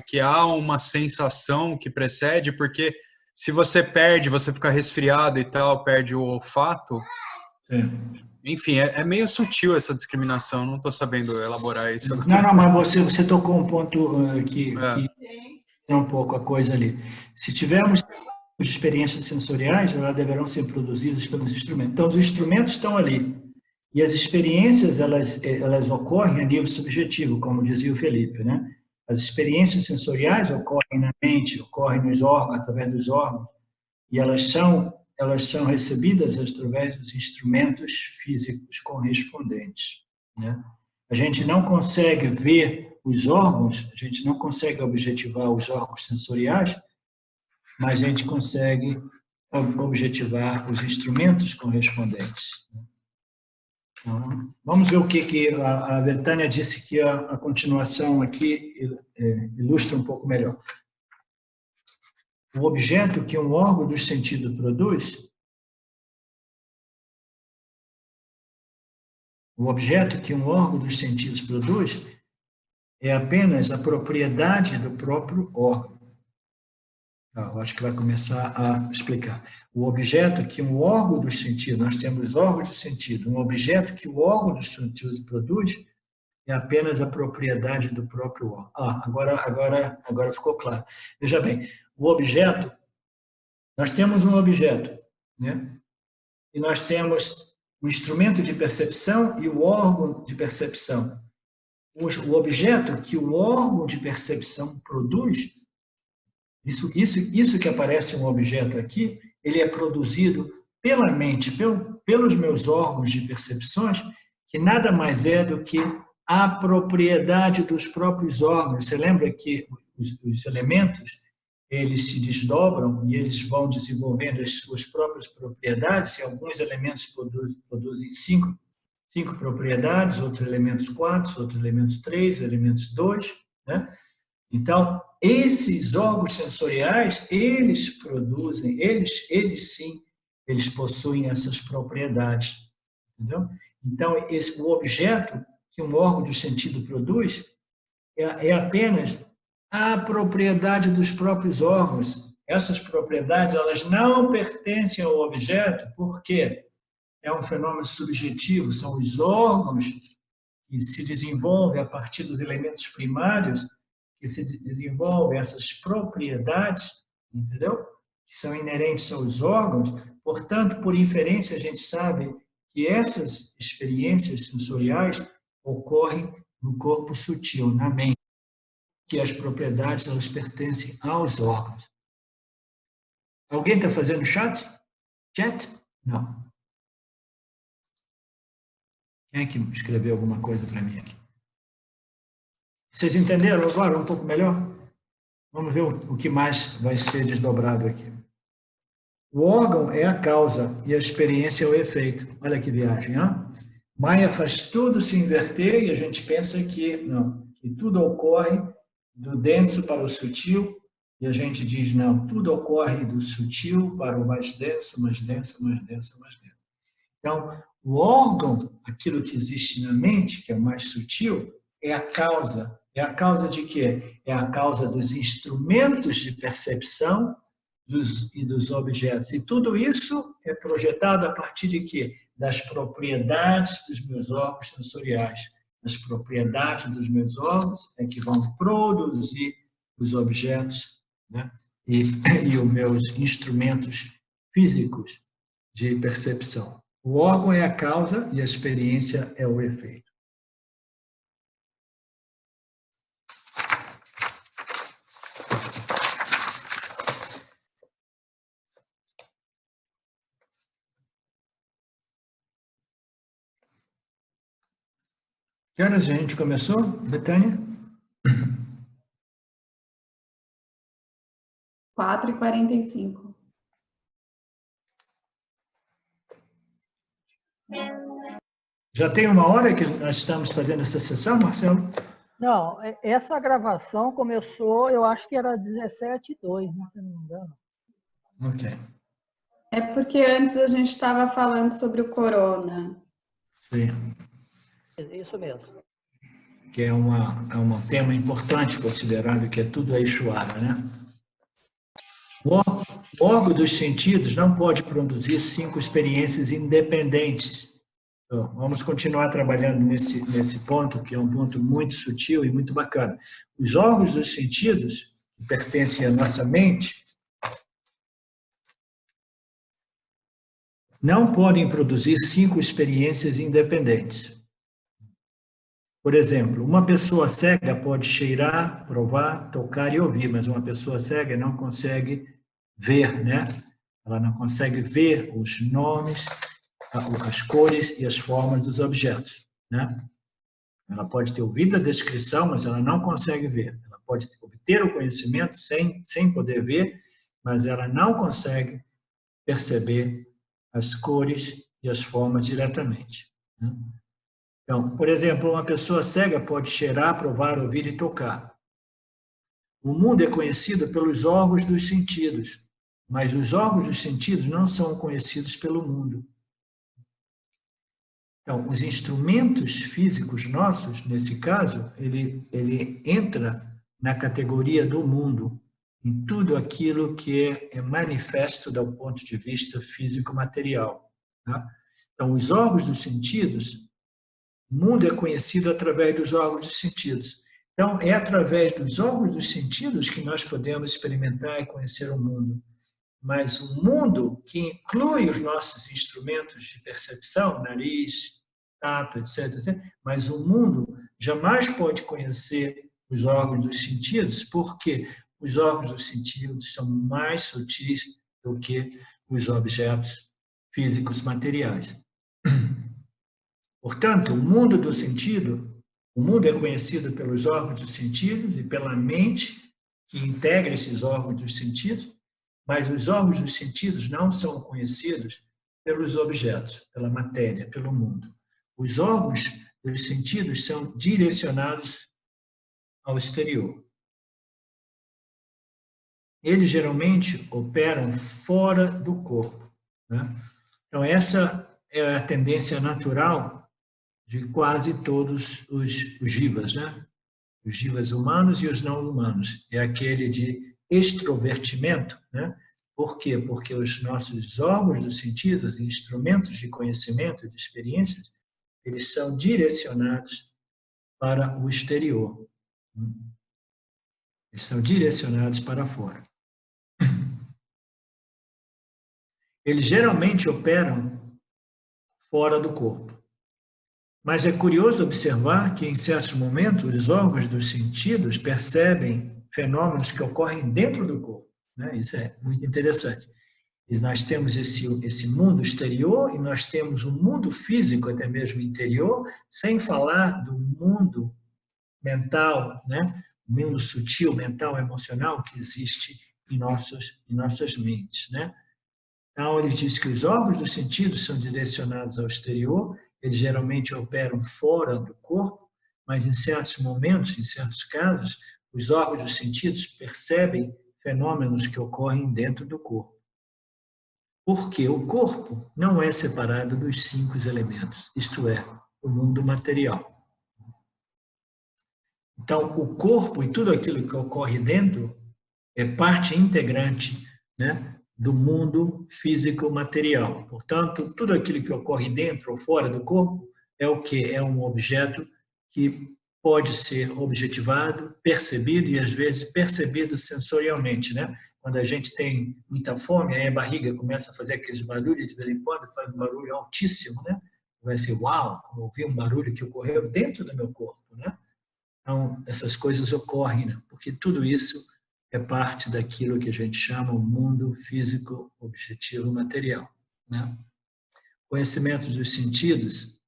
que há uma sensação que precede, porque se você perde, você fica resfriado e tal, perde o olfato. Enfim, é meio sutil essa discriminação, não estou sabendo elaborar isso. Não, mas você tocou um ponto que é um pouco a coisa ali. Se tivermos experiências sensoriais, elas deverão ser produzidas pelos instrumentos. Então, os instrumentos estão ali. E as experiências, elas ocorrem a nível subjetivo, como dizia o Felipe, né? As experiências sensoriais ocorrem na mente, ocorrem nos órgãos, através dos órgãos, e elas são recebidas através dos instrumentos físicos correspondentes, né? A gente não consegue ver os órgãos, a gente não consegue objetivar os órgãos sensoriais, mas a gente consegue objetivar os instrumentos correspondentes. Então, vamos ver o que a Betânia disse, que a continuação aqui ilustra um pouco melhor. O objeto que um órgão dos sentidos produz, é apenas a propriedade do próprio órgão. Eu acho que vai começar a explicar. O objeto que um órgão dos sentidos, nós temos órgãos de sentido, um objeto que o órgão dos sentidos produz é apenas a propriedade do próprio órgão. Agora ficou claro. Veja bem, o objeto, nós temos um objeto, né? E nós temos o instrumento de percepção e o órgão de percepção. O objeto que o órgão de percepção produz, isso que aparece um objeto aqui, ele é produzido pela mente, pelos meus órgãos de percepções, que nada mais é do que a propriedade dos próprios órgãos. Você lembra que os elementos, eles se desdobram e eles vão desenvolvendo as suas próprias propriedades, e alguns elementos produzem cinco propriedades, outros elementos 4, outros elementos 3, elementos 2, né? Então, esses órgãos sensoriais, eles produzem, eles sim, eles possuem essas propriedades, entendeu? Então, o objeto que um órgão do sentido produz é apenas a propriedade dos próprios órgãos. Essas propriedades, elas não pertencem ao objeto, porque é um fenômeno subjetivo, são os órgãos que se desenvolvem a partir dos elementos primários, que se desenvolvem essas propriedades, entendeu? Que são inerentes aos órgãos. Portanto, por inferência, a gente sabe que essas experiências sensoriais ocorrem no corpo sutil, na mente, que as propriedades, elas pertencem aos órgãos. Alguém está fazendo chat? Não. Quem é que escreveu alguma coisa para mim aqui? Vocês entenderam agora um pouco melhor? Vamos ver o que mais vai ser desdobrado aqui. O órgão é a causa e a experiência é o efeito. Olha que viagem, hein? Maia faz tudo se inverter e a gente pensa que não, que tudo ocorre do denso para o sutil, e a gente diz não, tudo ocorre do sutil para o mais denso, mais denso, mais denso, mais denso. Então, o órgão, aquilo que existe na mente, que é o mais sutil, é a causa. É a causa de quê? É a causa dos instrumentos de percepção e dos objetos. E tudo isso é projetado a partir de quê? Das propriedades dos meus órgãos sensoriais. As propriedades dos meus órgãos é que vão produzir os objetos, né? E os meus instrumentos físicos de percepção. O órgão é a causa e a experiência é o efeito. Que horas a gente começou, Betânia? 4h45. Já tem uma hora que nós estamos fazendo essa sessão, Marcelo? Não, essa gravação começou, eu acho que era 17h02, né, se não me engano. Ok. É porque antes a gente estava falando sobre o corona. Sim. Isso mesmo. que é um tema importante, considerando que é tudo Aishwara, né? O órgão dos sentidos não pode produzir 5 experiências independentes. Então, vamos continuar trabalhando nesse ponto, que é um ponto muito sutil e muito bacana. Os órgãos dos sentidos, que pertencem à nossa mente, não podem produzir 5 experiências independentes. Por exemplo, uma pessoa cega pode cheirar, provar, tocar e ouvir, mas uma pessoa cega não consegue ver, né? Ela não consegue ver os nomes, as cores e as formas dos objetos, né? Ela pode ter ouvido a descrição, mas ela não consegue ver. Ela pode obter o conhecimento sem poder ver, mas ela não consegue perceber as cores e as formas diretamente, né? Então, por exemplo, uma pessoa cega pode cheirar, provar, ouvir e tocar. O mundo é conhecido pelos órgãos dos sentidos, mas os órgãos dos sentidos não são conhecidos pelo mundo. Então, os instrumentos físicos nossos, nesse caso, ele entra na categoria do mundo, em tudo aquilo que é manifesto do ponto de vista físico-material, tá? Então, os órgãos dos sentidos, o mundo é conhecido através dos órgãos dos sentidos. Então, é através dos órgãos dos sentidos que nós podemos experimentar e conhecer o mundo. Mas o mundo, que inclui os nossos instrumentos de percepção, nariz, tato, etc., mas o mundo jamais pode conhecer os órgãos dos sentidos, porque os órgãos dos sentidos são mais sutis do que os objetos físicos materiais. Portanto, o mundo do sentido, o mundo é conhecido pelos órgãos dos sentidos e pela mente que integra esses órgãos dos sentidos, mas os órgãos dos sentidos não são conhecidos pelos objetos, pela matéria, pelo mundo. Os órgãos dos sentidos são direcionados ao exterior. Eles geralmente operam fora do corpo, né? Então, essa é a tendência natural de quase todos os jivas, né? Os jivas humanos e os não humanos. É aquele de extrovertimento, né? Por quê? Porque os nossos órgãos dos sentidos, instrumentos de conhecimento, de experiências, eles são direcionados para o exterior. Eles são direcionados para fora. Eles geralmente operam fora do corpo. Mas é curioso observar que, em certos momentos, os órgãos dos sentidos percebem fenômenos que ocorrem dentro do corpo, né? Isso é muito interessante. E nós temos esse mundo exterior e nós temos um mundo físico, até mesmo interior, sem falar do mundo mental, né? O mundo sutil, mental, emocional que existe em nossas mentes, né? Então, ele diz que os órgãos dos sentidos são direcionados ao exterior, eles geralmente operam fora do corpo, mas em certos momentos, em certos casos, os órgãos dos sentidos percebem fenômenos que ocorrem dentro do corpo. Porque o corpo não é separado dos 5 elementos, isto é, o mundo material. Então, o corpo e tudo aquilo que ocorre dentro é parte integrante, né, do mundo físico-material. Portanto, tudo aquilo que ocorre dentro ou fora do corpo é o que? É um objeto que pode ser objetivado, percebido e, às vezes, percebido sensorialmente, né? Quando a gente tem muita fome, aí a barriga começa a fazer aqueles barulhos, de vez em quando faz um barulho altíssimo, né? Vai ser, uau, ouvi um barulho que ocorreu dentro do meu corpo, né? Então, essas coisas ocorrem, né? Porque tudo isso é parte daquilo que a gente chama o mundo físico objetivo material, né? Conhecimento dos sentidos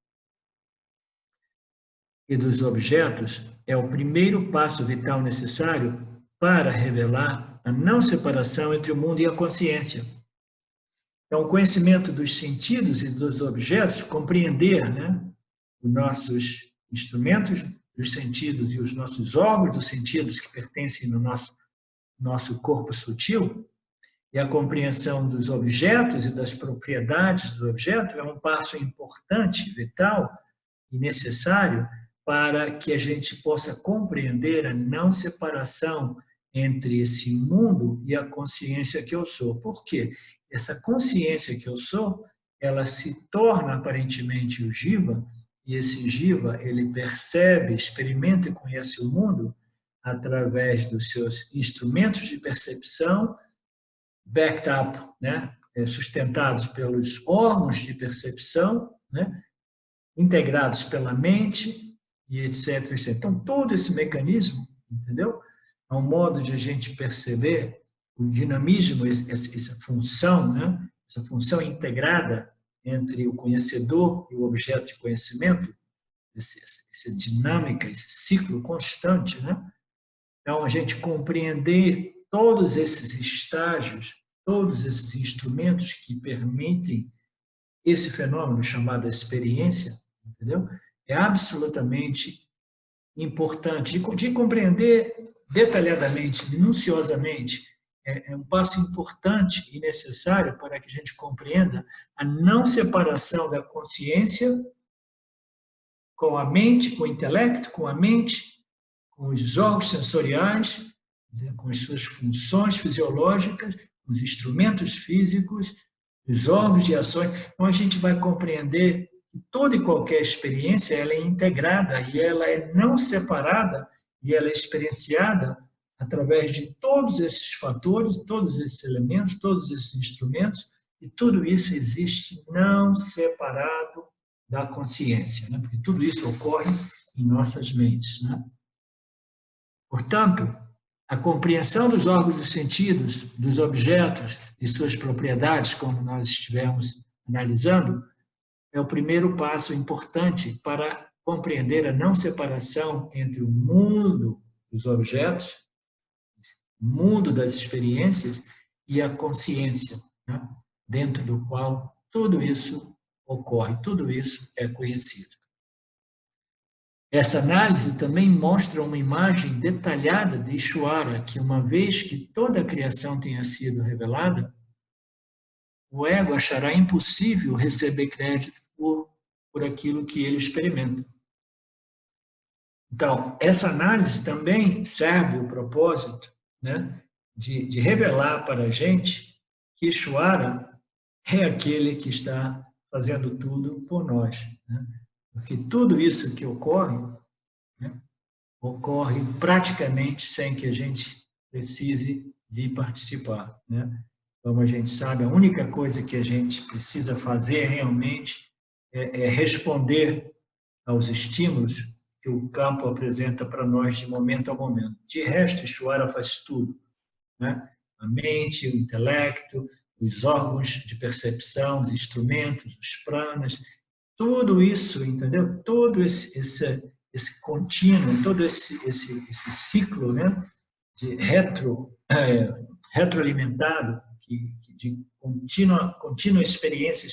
e dos objetos é o primeiro passo vital necessário para revelar a não separação entre o mundo e a consciência. Então, o conhecimento dos sentidos e dos objetos, compreender, né, os nossos instrumentos dos sentidos e os nossos órgãos dos sentidos que pertencem no nosso corpo sutil, e a compreensão dos objetos e das propriedades do objeto é um passo importante, vital e necessário para que a gente possa compreender a não separação entre esse mundo e a consciência que eu sou. Por quê? Essa consciência que eu sou, ela se torna aparentemente o Jiva, e esse Jiva, ele percebe, experimenta e conhece o mundo através dos seus instrumentos de percepção, backed up, né? Sustentados pelos órgãos de percepção, né? Integrados pela mente, e etc, etc. Então, todo esse mecanismo, entendeu? É um modo de a gente perceber o dinamismo, essa função, né? Essa função integrada entre o conhecedor e o objeto de conhecimento, essa dinâmica, esse ciclo constante, né? Então, a gente compreender todos esses estágios, todos esses instrumentos que permitem esse fenômeno chamado experiência, entendeu? É absolutamente importante de compreender detalhadamente, minuciosamente. É um passo importante e necessário para que a gente compreenda a não separação da consciência com a mente, com o intelecto, com a mente, com os órgãos sensoriais, com as suas funções fisiológicas, os instrumentos físicos, os órgãos de ações. Então, a gente vai compreender que toda e qualquer experiência ela é integrada e ela é não separada e ela é experienciada através de todos esses fatores, todos esses elementos, todos esses instrumentos, e tudo isso existe não separado da consciência, né? Porque tudo isso ocorre em nossas mentes, né? Portanto, a compreensão dos órgãos dos sentidos, dos objetos e suas propriedades, como nós estivemos analisando, é o primeiro passo importante para compreender a não separação entre o mundo dos objetos, o mundo das experiências e a consciência, né? Dentro do qual tudo isso ocorre, tudo isso é conhecido. Essa análise também mostra uma imagem detalhada de Ishvara, que uma vez que toda a criação tenha sido revelada, o ego achará impossível receber crédito por aquilo que ele experimenta. Então, essa análise também serve o propósito, né, de revelar para a gente que Ishvara é aquele que está fazendo tudo por nós, né? Porque tudo isso que ocorre, né, ocorre praticamente sem que a gente precise de participar, né? Como a gente sabe, a única coisa que a gente precisa fazer realmente é responder aos estímulos que o campo apresenta para nós de momento a momento. De resto, Ishvara faz tudo, né? A mente, o intelecto, os órgãos de percepção, os instrumentos, os pranas, tudo isso, entendeu? Todo esse contínuo, todo esse ciclo, né, de retroalimentado, de contínua experiência,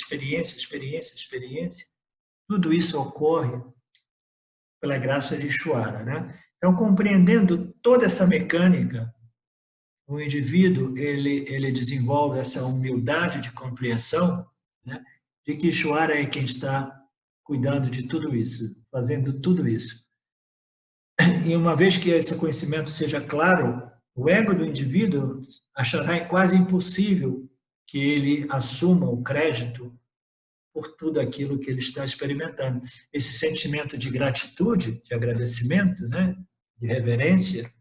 tudo isso ocorre pela graça de Ishvara, né? Então, compreendendo toda essa mecânica, o indivíduo ele desenvolve essa humildade de compreensão, né, de que Ishvara é quem está cuidando de tudo isso, fazendo tudo isso. E uma vez que esse conhecimento seja claro, o ego do indivíduo achará quase impossível que ele assuma o crédito por tudo aquilo que ele está experimentando. Esse sentimento de gratitude, de agradecimento, né, de reverência,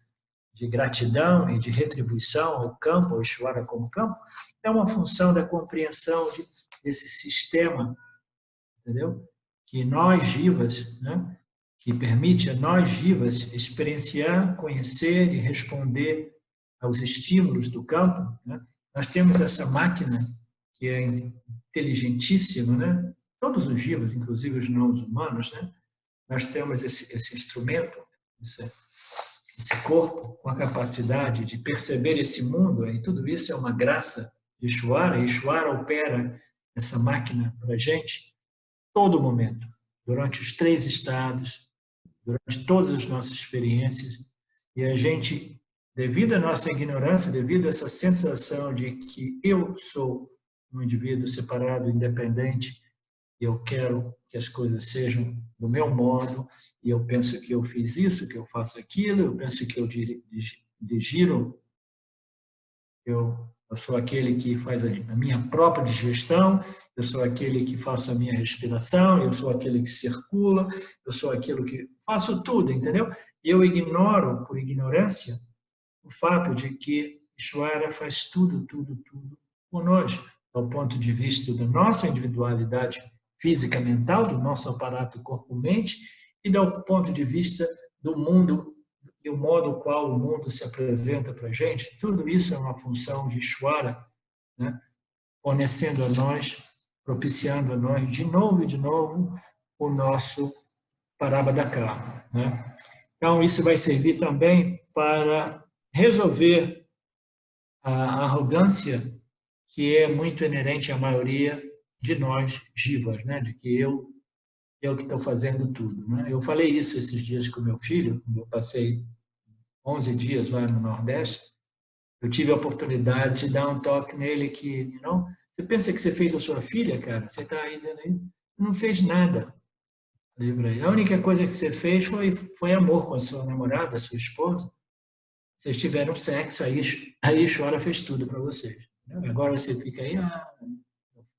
de gratidão e de retribuição ao campo, ao Ishvara como campo, é uma função da compreensão desse sistema, entendeu? Que nós, jivas, né, que permite a nós, jivas, experienciar, conhecer e responder aos estímulos do campo, né? Nós temos essa máquina que é inteligentíssima, né? Todos os jivas, inclusive os não humanos, né? Nós temos esse instrumento, esse corpo com a capacidade de perceber esse mundo, e tudo isso é uma graça de Ishvara. Ishvara opera essa máquina para a gente todo momento, durante os 3 estados, durante todas as nossas experiências, e a gente, devido à nossa ignorância, devido a essa sensação de que eu sou um indivíduo separado, independente, eu quero que as coisas sejam do meu modo, e eu penso que eu fiz isso, que eu faço aquilo, eu penso que eu digiro, eu sou aquele que faz a minha própria digestão, eu sou aquele que faço a minha respiração, eu sou aquele que circula, eu sou aquele que faço tudo, entendeu? E eu ignoro, por ignorância, o fato de que Ishvara faz tudo por nós, do ponto de vista da nossa individualidade física, mental, do nosso aparato corpo-mente, e do ponto de vista do mundo e o modo qual o mundo se apresenta para a gente. Tudo isso é uma função de Ishvara, né? Fornecendo a nós, propiciando a nós, de novo e de novo, o nosso Parabhada Karma, né? Então, isso vai servir também para resolver a arrogância que é muito inerente à maioria de nós, jivas, né? De que eu que estou fazendo tudo, né? Eu falei isso esses dias com meu filho, quando eu passei 11 dias lá no Nordeste, eu tive a oportunidade de dar um toque nele que, não, você pensa que você fez a sua filha, cara? Você está aí dizendo aí, não fez nada. A única coisa que você fez foi amor com a sua namorada, a sua esposa. Vocês tiveram sexo, aí Ishvara fez tudo para vocês. Agora você fica aí,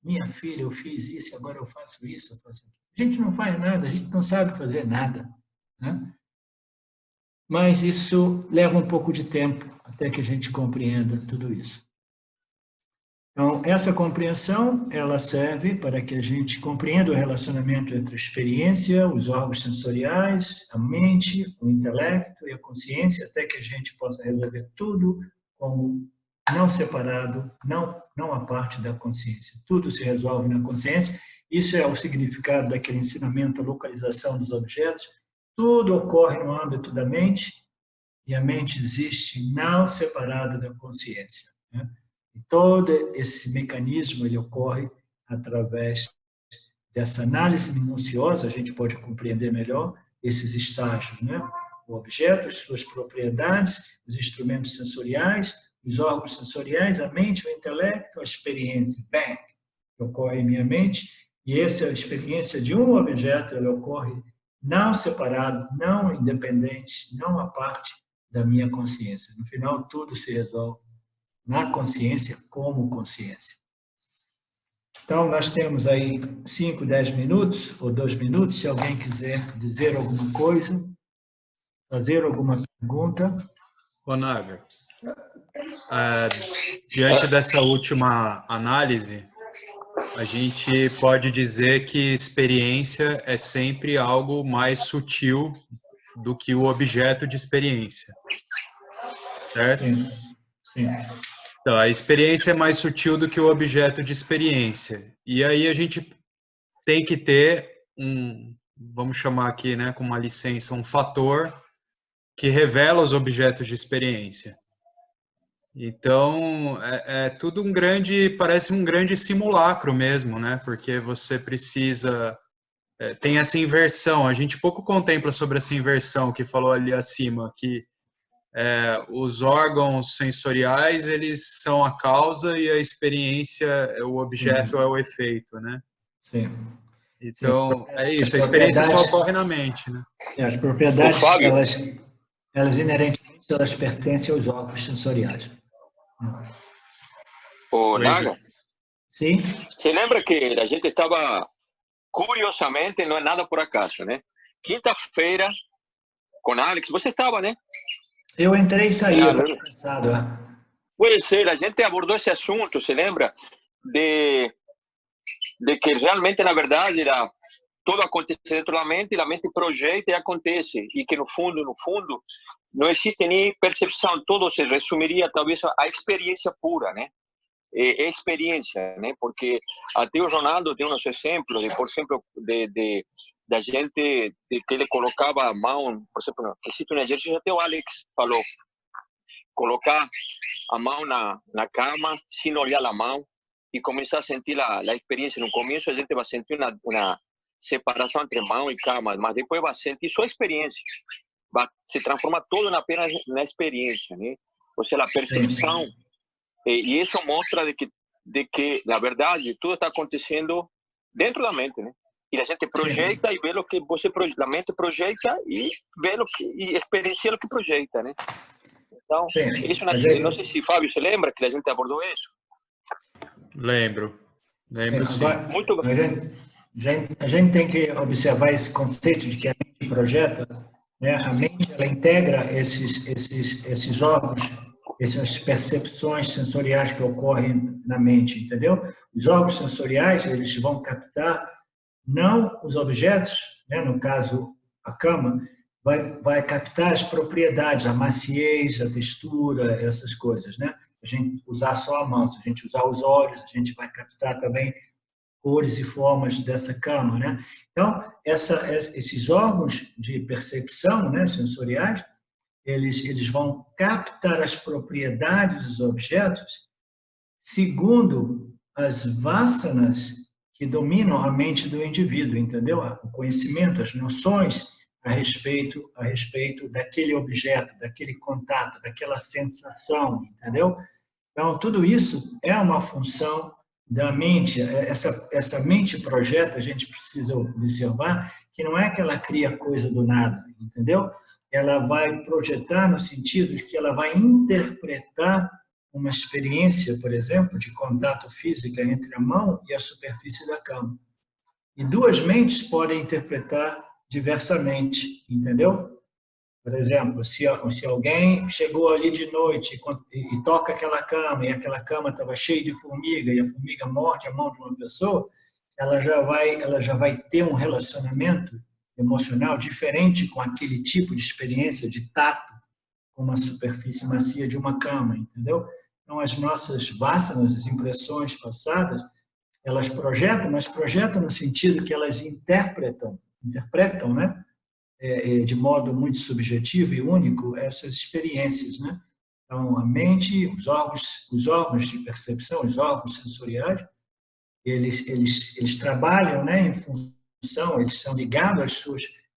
minha filha, eu fiz isso, agora eu faço isso, eu faço aquilo. A gente não faz nada, a gente não sabe fazer nada, né? Mas isso leva um pouco de tempo até que a gente compreenda tudo isso. Então, essa compreensão, ela serve para que a gente compreenda o relacionamento entre a experiência, os órgãos sensoriais, a mente, o intelecto e a consciência, até que a gente possa resolver tudo como não separado, não a parte da consciência. Tudo se resolve na consciência. Isso é o significado daquele ensinamento, a localização dos objetos. Tudo ocorre no âmbito da mente, e a mente existe não separada da consciência, né? E todo esse mecanismo ele ocorre através dessa análise minuciosa, a gente pode compreender melhor esses estágios, né? O objeto, as suas propriedades, os instrumentos sensoriais, os órgãos sensoriais, a mente, o intelecto, a experiência. Bem, ocorre em minha mente, e essa experiência de um objeto, ela ocorre não separado, não independente, não a parte da minha consciência. No final, tudo se resolve na consciência como consciência. Então, nós temos aí 5, 10 minutos, ou 2 minutos, se alguém quiser dizer alguma coisa, fazer alguma pergunta. Naga, diante dessa última análise, a gente pode dizer que experiência é sempre algo mais sutil do que o objeto de experiência, certo? Sim. Sim. Então, a experiência é mais sutil do que o objeto de experiência. E aí a gente tem que ter vamos chamar aqui, né, com uma licença, um fator que revela os objetos de experiência. Então, tudo parece um grande simulacro mesmo, né? Porque você precisa, tem essa inversão, a gente pouco contempla sobre essa inversão que falou ali acima, que os órgãos sensoriais, eles são a causa e a experiência, o objeto é o efeito, né? Sim. Então, é isso, a experiência só ocorre na mente, né? As propriedades, elas inerentemente, elas pertencem aos órgãos sensoriais. Naga? Sim? Você lembra que a gente estava, curiosamente, não é nada por acaso, né? Quinta-feira, com Alex, você estava, né? Eu entrei e saí, eu estava cansado. Pode ser, a gente abordou esse assunto, se lembra? De que realmente, na verdade, tudo acontece dentro da mente, e a mente projeta e acontece. E que, no fundo, não existe nem percepção. Tudo se resumiria, talvez, a experiência pura, né? É experiência, né? Porque até o Ronaldo tem uns exemplos, por exemplo, da gente que ele colocava a mão, por exemplo, existe um exercício, até o Alex falou, colocar a mão na cama, sem olhar a mão, e começar a sentir a experiência. No começo a gente vai sentir uma separação entre mão e cama, mas depois vai sentir só a experiência, vai se transformar todo apenas na experiência, né? Ou seja, a percepção. E isso mostra de que na verdade, tudo está acontecendo dentro da mente, né? E a gente projeta e vê o que a mente projeta e vê e experiencia o que projeta, né? Então, isso não sei se Fábio se lembra que a gente abordou isso. Lembro sim. Agora, Muito a gente tem que observar esse conceito de que a mente projeta, né? A mente, ela integra esses órgãos, essas percepções sensoriais que ocorrem na mente, entendeu? Os órgãos sensoriais, eles vão captar não os objetos, né? No caso, a cama, vai captar as propriedades, a maciez, a textura, essas coisas, né? A gente usar só a mão, se a gente usar os olhos, a gente vai captar também cores e formas dessa cama, né? Então, esses órgãos de percepção, né, sensoriais, eles vão captar as propriedades dos objetos segundo as vasanas que dominam a mente do indivíduo, entendeu? O conhecimento, as noções a respeito daquele objeto, daquele contato, daquela sensação, entendeu? Então, tudo isso é uma função da mente. Essa mente projeta, a gente precisa observar que não é que ela cria coisa do nada, entendeu? Ela vai projetar no sentido de que ela vai interpretar uma experiência, por exemplo, de contato físico entre a mão e a superfície da cama. E duas mentes podem interpretar diversamente, entendeu? Por exemplo, se alguém chegou ali de noite e toca aquela cama, e aquela cama estava cheia de formiga, e a formiga morde a mão de uma pessoa, ela já vai ter um relacionamento emocional diferente com aquele tipo de experiência de tato com uma superfície macia de uma cama, entendeu? Então, as nossas vasanas, as impressões passadas, elas projetam, mas projetam no sentido que elas interpretam, né? De modo muito subjetivo e único, essas experiências, né? Então, a mente, os órgãos de percepção, os órgãos sensoriais, eles trabalham, né, em função, eles são ligados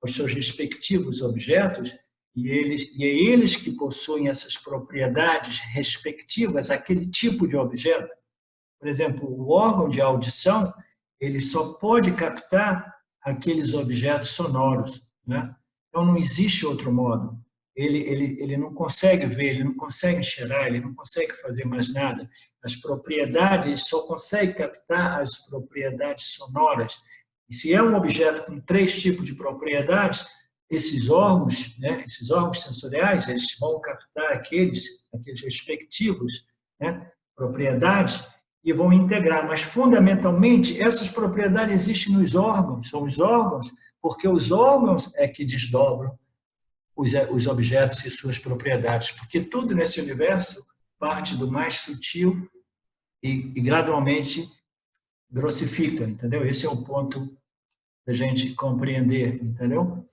aos seus respectivos objetos, e é eles que possuem essas propriedades respectivas àquele tipo de objeto. Por exemplo, o órgão de audição, ele só pode captar aqueles objetos sonoros, né? Então, não existe outro modo. Ele não consegue ver, ele não consegue cheirar, ele não consegue fazer mais nada. As propriedades, ele só consegue captar as propriedades sonoras. E se é um objeto com 3 tipos de propriedades, esses órgãos, né, esses órgãos sensoriais, eles vão captar aqueles respectivos, né, propriedades e vão integrar. Mas, fundamentalmente, essas propriedades existem nos órgãos, são os órgãos, porque os órgãos é que desdobram os objetos e suas propriedades, porque tudo nesse universo parte do mais sutil e gradualmente grossifica, entendeu? Esse é o ponto da gente compreender, entendeu?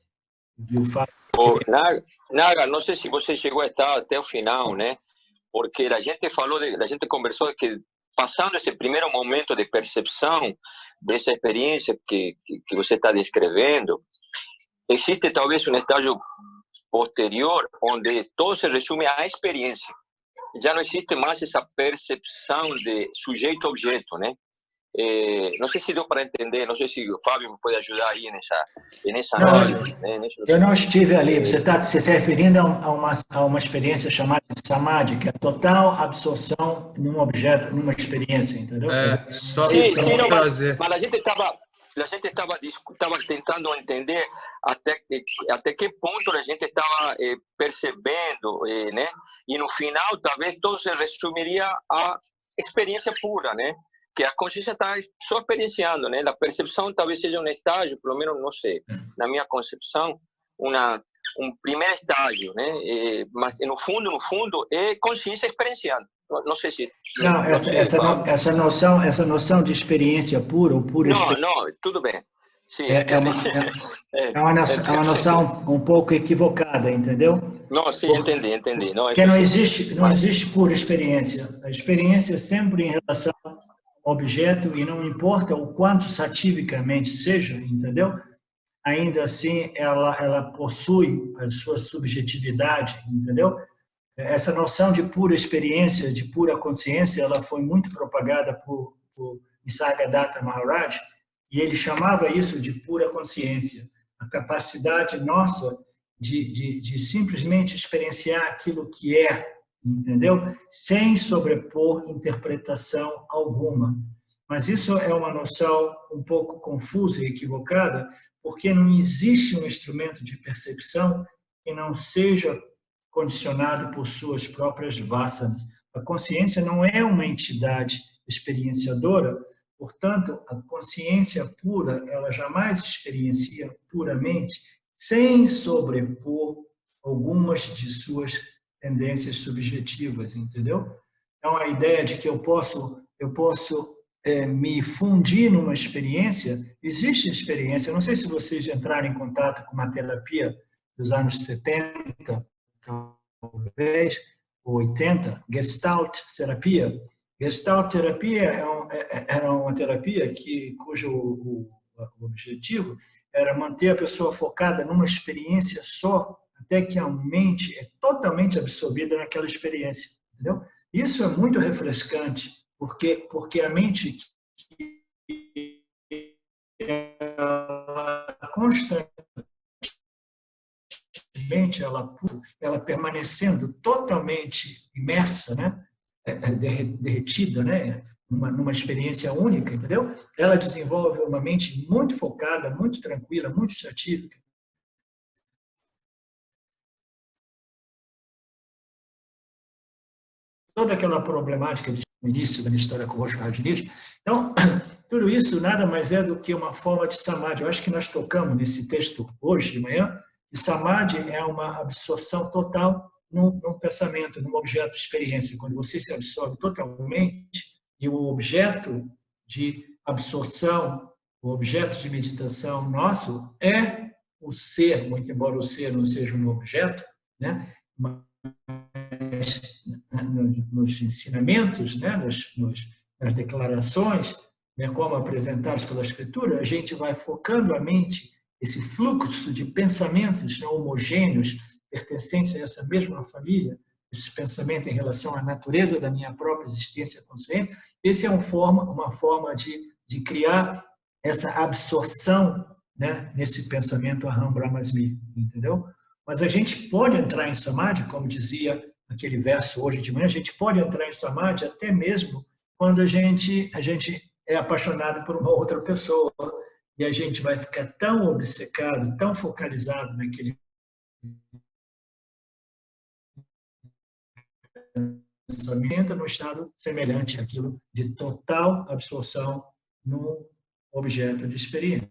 Naga, não sei se você chegou a estar até o final, né? Porque a gente conversou que passando esse primeiro momento de percepção dessa experiência que você está descrevendo, existe talvez um estágio posterior onde todo se resume à experiência. Já não existe mais essa percepção de sujeito-objeto, né? Não sei se deu para entender, não sei se o Fábio me pode ajudar aí nessa análise. Né? Eu não estive ali, você está se referindo a uma experiência chamada de Samadhi, que é a total absorção num objeto, numa experiência, entendeu? Só sim, trazer. Mas a gente estava tentando entender até que ponto a gente estava percebendo, né? E no final, talvez todo se resumiria à experiência pura, né? Que a consciência está só experienciando, né? A percepção talvez seja um estágio, pelo menos, não sei, na minha concepção, um primeiro estágio, né? Mas no fundo, é consciência experienciando. Não sei se... Não, essa noção de experiência pura ou pura experiência... Não, tudo bem. Sim, é uma noção um pouco equivocada, entendeu? Não, sim, entendi. Não, porque não existe pura experiência. A experiência é sempre em relação ao objeto e não importa o quanto sativicamente seja, entendeu? Ainda assim, ela possui a sua subjetividade, entendeu? Essa noção de pura experiência, de pura consciência, ela foi muito propagada por Nisargadatta Maharaj, E ele chamava isso de pura consciência, a capacidade nossa de simplesmente experienciar aquilo que é, entendeu? Sem sobrepor interpretação alguma. Mas isso é uma noção um pouco confusa e equivocada, porque não existe um instrumento de percepção que não seja condicionado por suas próprias vassanas. A consciência não é uma entidade experienciadora, portanto, a consciência pura, ela jamais experiencia puramente, sem sobrepor algumas de suas tendências subjetivas, entendeu? Então, a ideia de que eu posso me fundir numa experiência, existe experiência, eu não sei se vocês entraram em contato com uma terapia dos anos 70, talvez, ou 80, Gestalt terapia. Gestalt terapia era uma terapia cujo objetivo era manter a pessoa focada numa experiência só, até que a mente é totalmente absorvida naquela experiência, entendeu? Isso é muito refrescante, porque a mente constantemente ela permanecendo totalmente imersa, né, derretida, né, numa experiência única, entendeu? Ela desenvolve uma mente muito focada, muito tranquila, muito científica. Toda aquela problemática de início da minha história com o Osho Rajneesh. Então, tudo isso nada mais é do que uma forma de samadhi. Eu acho que nós tocamos nesse texto hoje de manhã, que samadhi é uma absorção total num pensamento, num objeto de experiência. Quando você se absorve totalmente e o objeto de absorção, o objeto de meditação nosso é o ser, muito embora o ser não seja um objeto, né? Nos ensinamentos, né, nas declarações, né, como apresentadas pela Escritura, a gente vai focando a mente, esse fluxo de pensamentos não homogêneos, pertencentes a essa mesma família, esse pensamento em relação à natureza da minha própria existência consciente, esse é uma forma de criar essa absorção, né, nesse pensamento Aham Brahmasmi, entendeu? Mas a gente pode entrar em samadhi, como dizia aquele verso hoje de manhã, a gente pode entrar em samadhi até mesmo quando a gente é apaixonado por uma outra pessoa e a gente vai ficar tão obcecado, tão focalizado naquele pensamento, num estado semelhante àquilo de total absorção no objeto de experiência,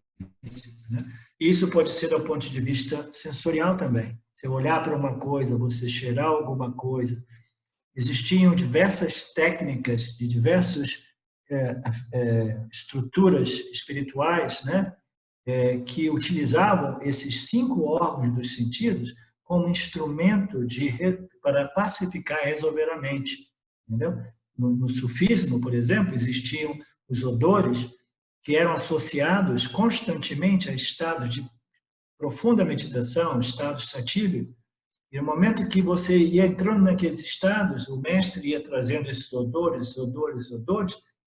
né? Isso pode ser do ponto de vista sensorial também. Você olhar para uma coisa, você cheirar alguma coisa. Existiam diversas técnicas de diversas estruturas espirituais, né, que utilizavam esses 5 órgãos dos sentidos como instrumento para pacificar e resolver a mente. Entendeu? No sufismo, por exemplo, existiam os odores que eram associados constantemente a estados de profunda meditação, estados satívicos, e no momento que você ia entrando naqueles estados, o mestre ia trazendo esses odores,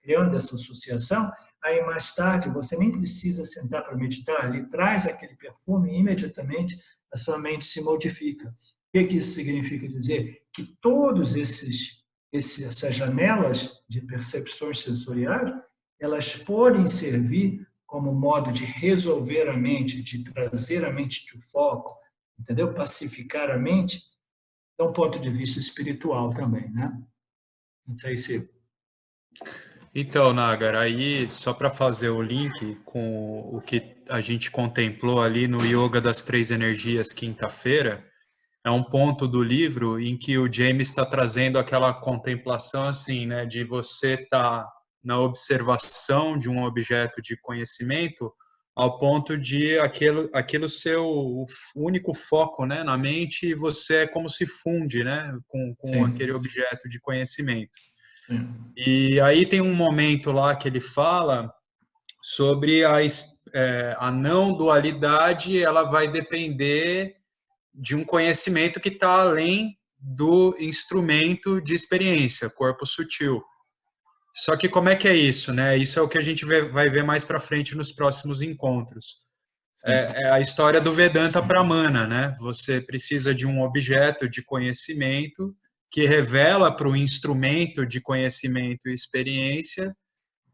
criando essa associação, aí mais tarde você nem precisa sentar para meditar, ele traz aquele perfume e imediatamente a sua mente se modifica. O que isso significa dizer? Que todos essas janelas de percepções sensoriais, elas podem servir como modo de resolver a mente, de trazer a mente de foco, entendeu? Pacificar a mente, de um ponto de vista espiritual também, né? Não sei se... Então, Nagar, aí só para fazer o link com o que a gente contemplou ali no Yoga das 3 Energias, quinta-feira, é um ponto do livro em que o James está trazendo aquela contemplação assim, né, de você estar na observação de um objeto de conhecimento ao ponto de aquilo ser o único foco, né, na mente, e você é como se funde, né, com aquele objeto de conhecimento. Sim. E aí tem um momento lá que ele fala sobre a não dualidade, ela vai depender de um conhecimento que está além do instrumento de experiência, corpo sutil. Só que como é que é isso, né? Isso é o que a gente vai ver mais para frente nos próximos encontros. É a história do Vedanta Pramana, né? Você precisa de um objeto de conhecimento que revela para o instrumento de conhecimento e experiência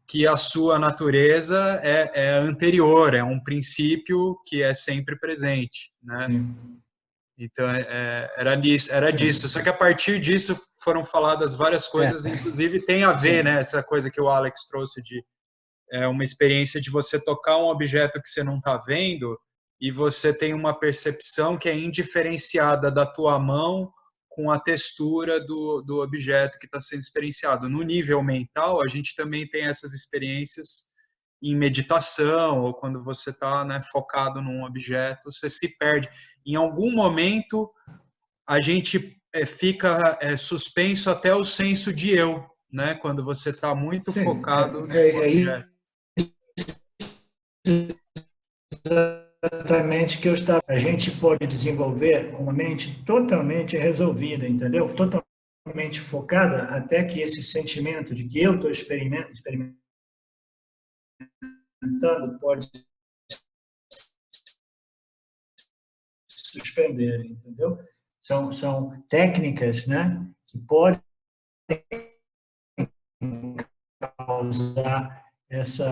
que a sua natureza é anterior, é um princípio que é sempre presente, né? Sim. Então, era disso. Só que a partir disso foram faladas várias coisas, inclusive tem a ver, né? Essa coisa que o Alex trouxe de uma experiência de você tocar um objeto que você não está vendo e você tem uma percepção que é indiferenciada da tua mão com a textura do objeto que está sendo experienciado. No nível mental, a gente também tem essas experiências em meditação, ou quando você está, né, focado num objeto, você se perde. Em algum momento, a gente fica suspenso até o senso de eu, né? Quando você está muito focado no objeto. Exatamente que a gente pode desenvolver uma mente totalmente resolvida, entendeu? Totalmente focada, até que esse sentimento de que eu estou experimentando pode suspender, entendeu? São técnicas, né, que podem causar esse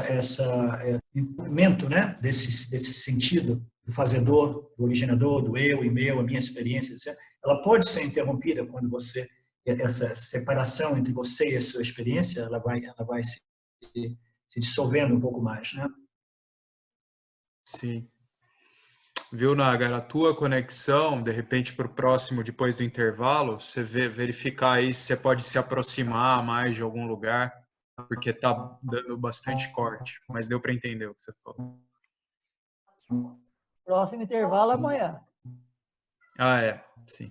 envolvimento, né, desse sentido do fazedor, do originador, do eu e meu, a minha experiência, etc. Ela pode ser interrompida quando essa separação entre você e a sua experiência, ela vai se dissolvendo um pouco mais, né? Sim. Viu, Nagar? A tua conexão, de repente, para o próximo, depois do intervalo, você verificar aí se você pode se aproximar mais de algum lugar, porque tá dando bastante corte, mas deu para entender o que você falou. Próximo intervalo amanhã. Ah, sim.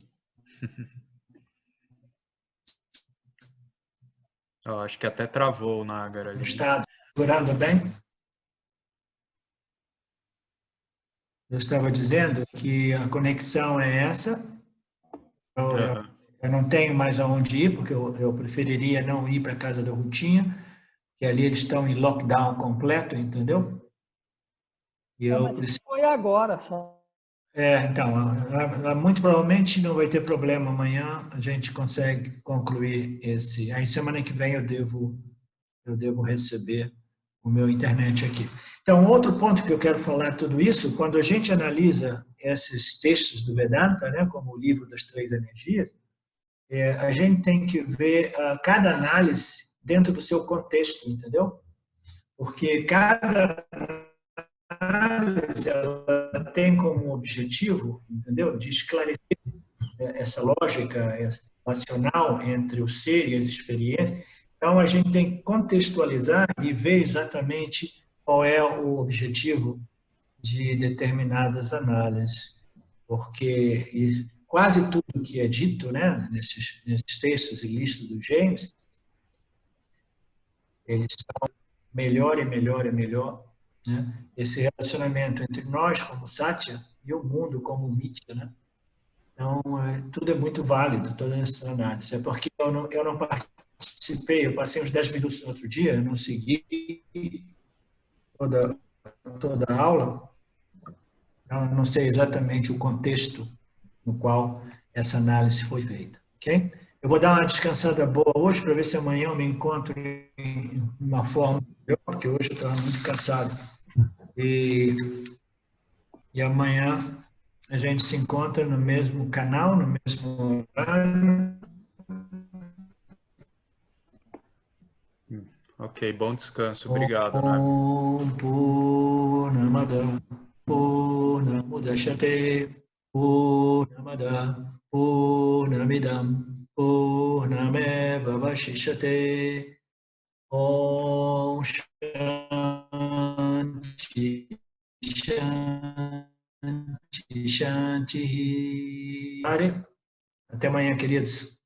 Eu acho que até travou o Nagar ali. Está segurando bem? Eu estava dizendo que a conexão é essa. Eu não tenho mais aonde ir, porque eu preferiria não ir para a casa da Rutinha, que ali eles estão em lockdown completo, entendeu? E eu preciso... Foi agora só. Então, muito provavelmente não vai ter problema amanhã, a gente consegue concluir esse... Aí semana que vem eu devo receber o meu internet aqui. Então, outro ponto que eu quero falar tudo isso, quando a gente analisa esses textos do Vedanta, né, como o livro das três energias, a gente tem que ver cada análise dentro do seu contexto, entendeu? Porque cada análise ela tem como objetivo, entendeu, de esclarecer essa lógica racional entre o ser e as experiências. Então, a gente tem que contextualizar e ver exatamente qual é o objetivo de determinadas análises, porque quase tudo que é dito, né, nesses textos e listas do James, eles são melhor e melhor e melhor, né? Esse relacionamento entre nós como Satya e o mundo como Mithya, né? Então, tudo é muito válido, toda essa análise. É porque eu não participei, eu passei uns 10 minutos no outro dia, eu não segui toda a aula, então eu não sei exatamente o contexto no qual essa análise foi feita, ok? Eu vou dar uma descansada boa hoje para ver se amanhã eu me encontro em uma forma melhor, porque hoje eu estava muito cansado. E amanhã a gente se encontra no mesmo canal, no mesmo horário. Ok, bom descanso. Obrigado, Nagar. Purnamada Purnamudachyate Purnamada Purnamidam Purnameva Vashishyate Om Shanti Shanti Shanti. Até amanhã, queridos.